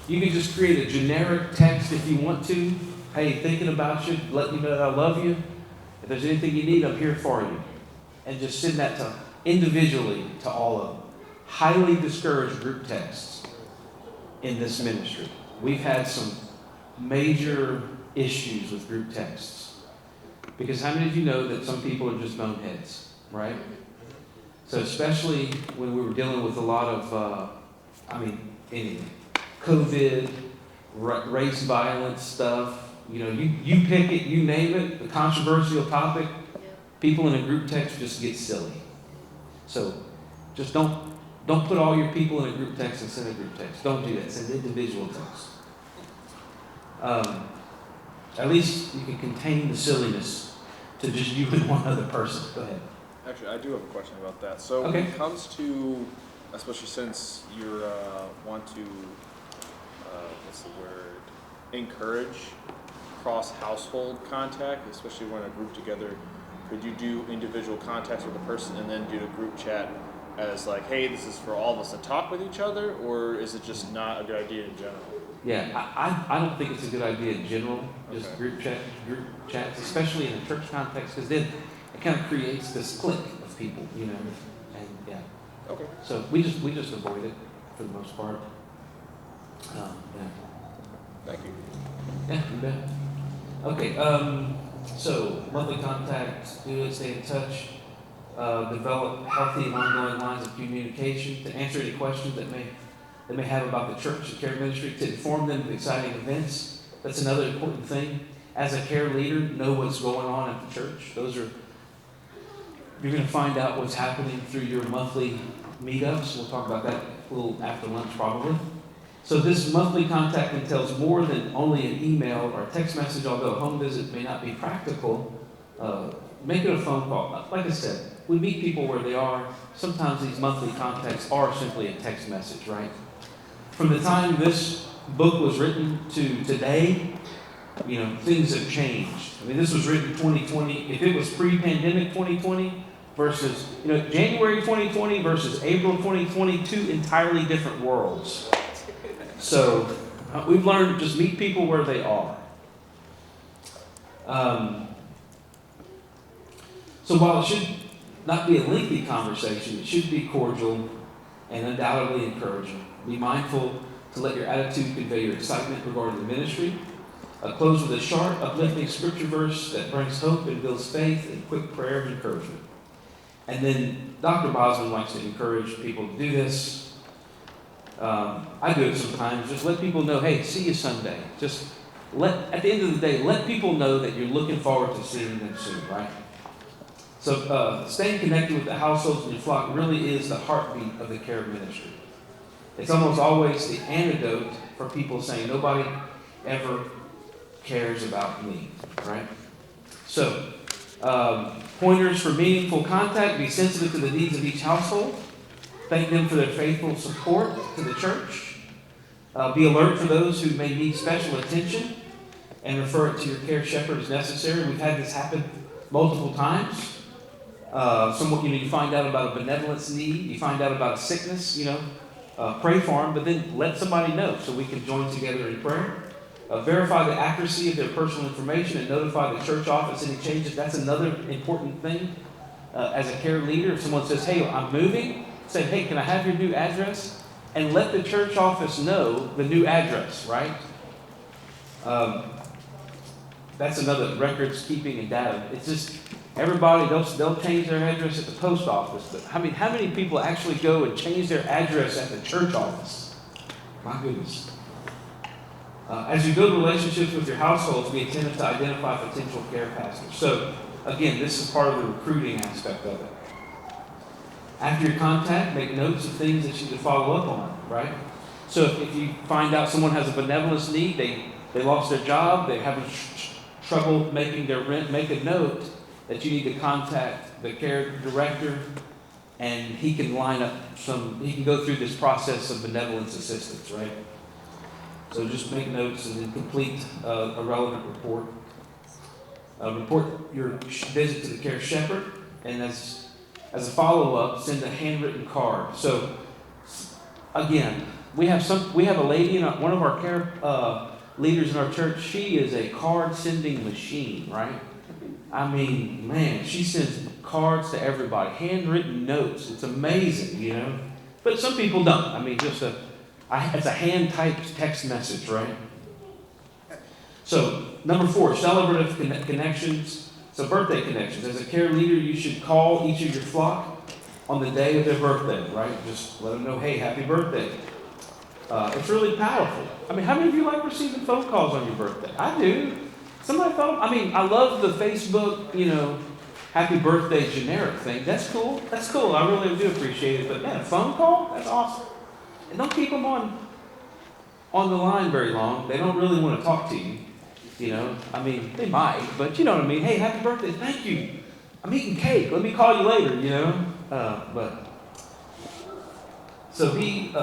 You can just create a generic text if you want to. Hey, thinking about you, letting you know that I love you. If there's anything you need, I'm here for you. And just send that individually to all of them. Highly discouraged group texts in this ministry. We've had some major issues with group texts. Because how many of you know that some people are just boneheads, right? So especially when we were dealing with a lot of, anything. COVID, race violence stuff. You pick it, you name it, the controversial topic, people in a group text just get silly. So just don't put all your people in a group text and send a group text. Don't do that. Send individual text. At least you can contain the silliness to just you and one other person. Go ahead. Actually, I do have a question about that. So Okay. when it comes to, especially since you want to, encourage cross-household contact, especially when a group together, could you do individual contacts with a person and then do a group chat as like, hey, this is for all of us to talk with each other, or is it just not a good idea in general? Yeah, I don't think it's a good idea in general, just Okay. group chats, especially in a church context, because then it kind of creates this clique of people, and yeah. Okay. So we just avoid it for the most part. Yeah. Thank you. Yeah, you bet. Okay, so monthly contact, do it, stay in touch, develop healthy and ongoing lines of communication to answer any questions that they may have about the church and care ministry, to inform them of exciting events. That's another important thing. As a care leader, know what's going on at the church. You're going to find out what's happening through your monthly meetups. We'll talk about that a little after lunch probably. So this monthly contact entails more than only an email or a text message, although a home visit may not be practical. Make it a phone call. Like I said, we meet people where they are. Sometimes these monthly contacts are simply a text message, right? From the time this book was written to today, things have changed. This was written 2020. If it was pre-pandemic 2020 versus, January 2020 versus April 2020, 2 entirely different worlds. So we've learned to just meet people where they are. So while it should not be a lengthy conversation, it should be cordial and undoubtedly encouraging. Be mindful to let your attitude convey your excitement regarding the ministry. Close with a sharp, uplifting scripture verse that brings hope and builds faith, and quick prayer of encouragement. And then Dr. Bosman likes to encourage people to do this. I do it sometimes. Just let people know, hey, see you Sunday. Just at the end of the day, let people know that you're looking forward to seeing them soon, right? So staying connected with the households in your flock really is the heartbeat of the care ministry. It's almost always the antidote for people saying, nobody ever cares about me, right? So, pointers for meaningful contact: be sensitive to the needs of each household. Thank them for their faithful support to the church. Be alert for those who may need special attention and refer it to your care shepherd as necessary. We've had this happen multiple times. Someone, you find out about a benevolence need, you find out about a sickness, pray for them, but then let somebody know so we can join together in prayer. Verify the accuracy of their personal information and notify the church office any changes. That's another important thing. As a care leader, if someone says, hey, I'm moving, say, hey, can I have your new address? And let the church office know the new address, right? That's another records keeping and data. It's just everybody, they'll change their address at the post office. But how many people actually go and change their address at the church office? My goodness. As you build relationships with your households, be attentive to identify potential care pastors. So, again, this is part of the recruiting aspect of it. After your contact, make notes of things that you can follow up on, right? So if you find out someone has a benevolence need, they lost their job, they're having trouble making their rent, make a note that you need to contact the care director, and he can he can go through this process of benevolence assistance, right? So just make notes and then complete a relevant report. Report your visit to the care shepherd, and as a follow-up, send a handwritten card. So again, we have a lady one of our care leaders in our church. She is a card sending machine, right? I mean, man, she sends cards to everybody, handwritten notes. It's amazing, But some people don't. I mean, it's a hand-typed text message, right? So, number 4, celebrative connections. So, birthday connections. As a care leader, you should call each of your flock on the day of their birthday, right? Just let them know, hey, happy birthday. It's really powerful. I mean, how many of you like receiving phone calls on your birthday? I do. Somebody I love the Facebook, happy birthday generic thing. That's cool. That's cool. I really do appreciate it. But man, a phone call? That's awesome. And don't keep them on the line very long. They don't really want to talk to you. They might, but you know what I mean. Hey, happy birthday. Thank you. I'm eating cake. Let me call you later, So be,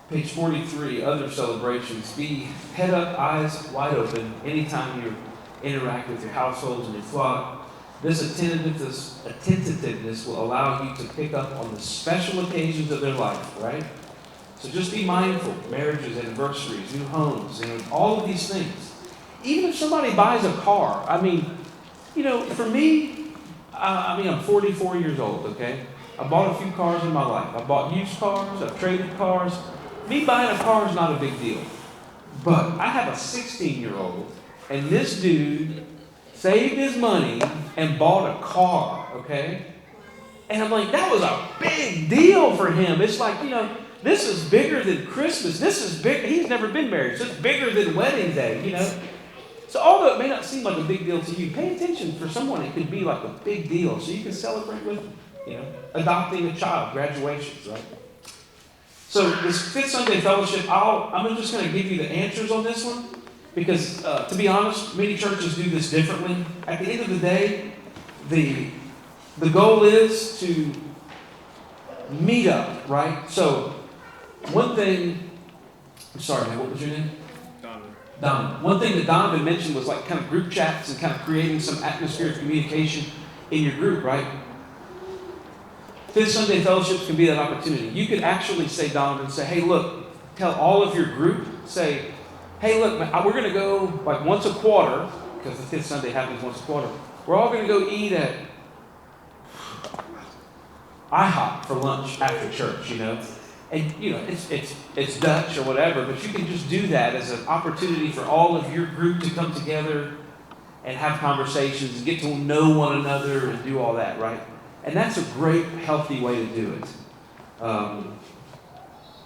page 43, other celebrations. Be head up, eyes wide open anytime you interact with your households and your flock. This attentiveness will allow you to pick up on the special occasions of their life, right? So just be mindful. Marriages, anniversaries, new homes, all of these things. Even if somebody buys a car, for me, I'm 44 years old, okay? I bought a few cars in my life. I bought used cars, I've traded cars. Me buying a car is not a big deal. But I have a 16-year-old, and this dude saved his money and bought a car, okay? And I'm like, that was a big deal for him. It's like, this is bigger than Christmas. This is big. He's never been married, so it's bigger than wedding day, So although it may not seem like a big deal to you, pay attention. For someone, it could be like a big deal. So you can celebrate with, adopting a child, graduations, right? So this Fifth Sunday Fellowship, I'm just going to give you the answers on this one. Because, to be honest, many churches do this differently. At the end of the day, the goal is to meet up, right? So, one thing, I'm sorry, man, what was your name? Donovan. One thing that Donovan mentioned was like kind of group chats and kind of creating some atmosphere of communication in your group, right? Fifth Sunday Fellowships can be that opportunity. You could actually say, Donovan, say, hey, look, tell all of your group, say, hey, look, we're going to go like once a quarter, because the fifth Sunday happens once a quarter. We're all going to go eat at IHOP for lunch after church, And, it's Dutch or whatever, but you can just do that as an opportunity for all of your group to come together and have conversations and get to know one another and do all that, right? And that's a great, healthy way to do it.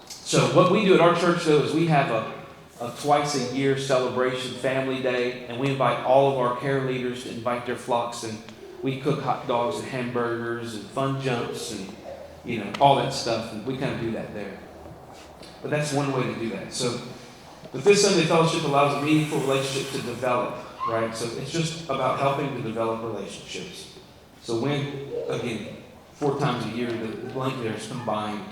So what we do at our church, though, is we have a twice-a-year celebration, family day, and we invite all of our care leaders to invite their flocks, and we cook hot dogs and hamburgers and fun jumps and all that stuff, and we kind of do that there. But that's one way to do that. So the Fifth Sunday Fellowship allows a meaningful relationship to develop, right? So it's just about helping to develop relationships. So when, again, 4 times a year, the blank there is combined.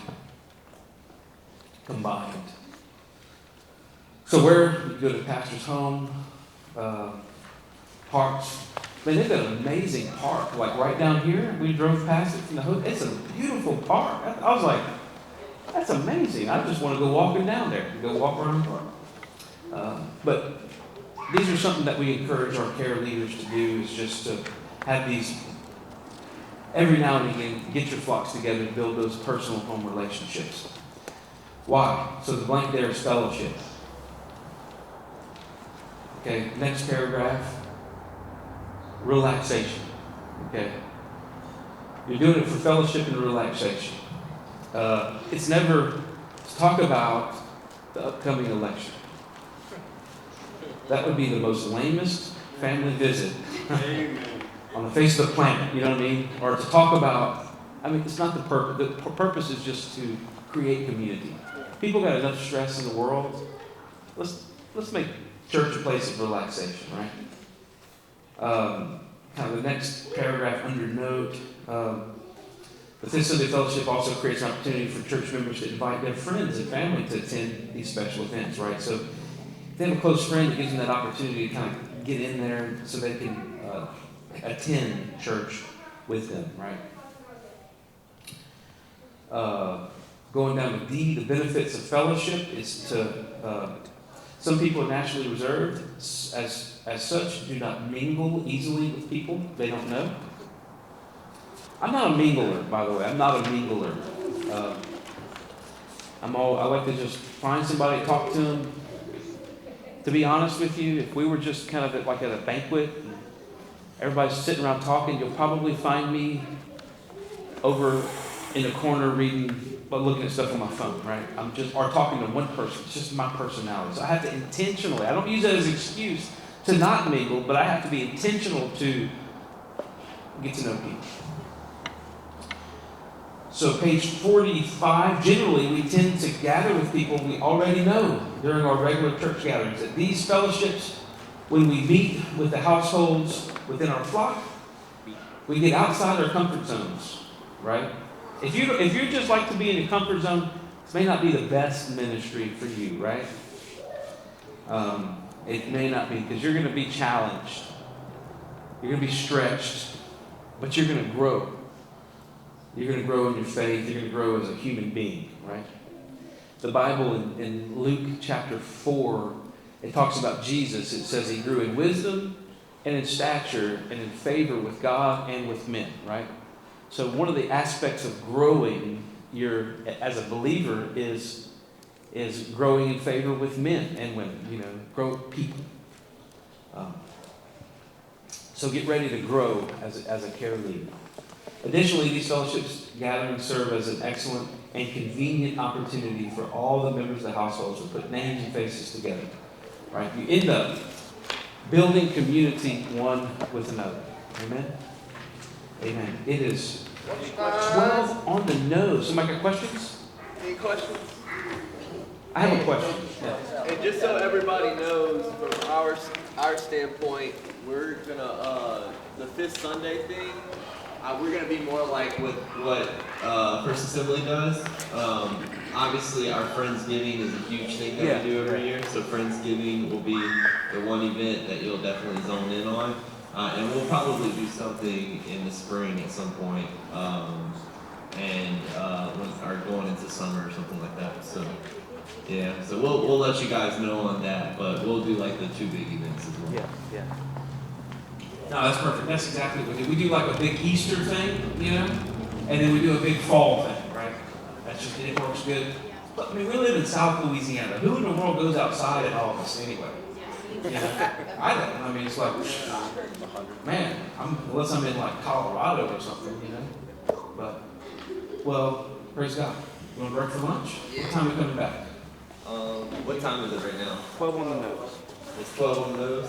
So where you go to pastor's home, parks, Man, they've got an amazing park. Like right down here, we drove past it from the hotel. It's a beautiful park. I was like, that's amazing. I just want to go walking down there, go walk around the park. But these are something that we encourage our care leaders to do, is just to have these, every now and again, get your flocks together and build those personal home relationships. Why? So the blank there is fellowship. Okay, next paragraph. Relaxation. Okay. You're doing it for fellowship and relaxation. It's never to talk about the upcoming election. That would be the most lamest family visit on the face of the planet, you know what I mean? Or to talk about, it's not the purpose. The purpose is just to create community. People got enough stress in the world. Let's make church a place of relaxation, right? Kind of the next paragraph under note. But this Sunday fellowship also creates an opportunity for church members to invite their friends and family to attend these special events, right? So if they have a close friend, it gives them that opportunity to kind of get in there so they can attend church with them, right? Going down to D, the benefits of fellowship is to, some people are naturally reserved, as such, do not mingle easily with people they don't know. I'm not a mingler, by the way. I'm not a mingler. I like to just find somebody, talk to them. To be honest with you, if we were just kind of at a banquet, and everybody's sitting around talking, you'll probably find me over in the corner looking at stuff on my phone, right? Or talking to one person. It's just my personality. So I have to intentionally, I don't use that as an excuse to not mingle, but I have to be intentional to get to know people. So page 45, generally we tend to gather with people we already know during our regular church gatherings. At these fellowships, when we meet with the households within our flock, we get outside our comfort zones, right? If you just like to be in your comfort zone, this may not be the best ministry for you, right? It may not be, because you're going to be challenged. You're going to be stretched, but you're going to grow. You're going to grow in your faith. You're going to grow as a human being, right? The Bible in Luke chapter 4, it talks about Jesus. It says he grew in wisdom and in stature and in favor with God and with men, right? So one of the aspects of growing as a believer is growing in favor with men and women, grow people. So get ready to grow as a care leader. Additionally, these fellowships gatherings serve as an excellent and convenient opportunity for all the members of the households to put names and faces together. Right? You end up building community one with another. Amen? Amen. It is 12 on the nose. Somebody got questions? Any questions? I have a question. Yeah. And just so everybody knows, from our standpoint, we're gonna the Fifth Sunday thing. We're gonna be more like with what First Assembly does. Obviously, our Friendsgiving is a huge thing that we do every year. So Friendsgiving will be the one event that you'll definitely zone in on, and we'll probably do something in the spring at some point, or going into summer or something like that. So. Yeah, so we'll let you guys know on that, but we'll do like the two big events as well. Yeah. No, that's perfect. That's exactly what we do. We do like a big Easter thing, and then we do a big fall thing, right? It works good. But we live in South Louisiana. Who in the world goes outside in August anyway? I don't. It's like, man, unless I'm in like Colorado or something, But, well, praise God. You want to break for lunch? What time are we coming back? What time is it right now? 12 on the nose. It's 12 on the nose?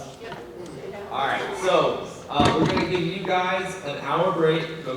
Alright, so we're going to give you guys an hour break.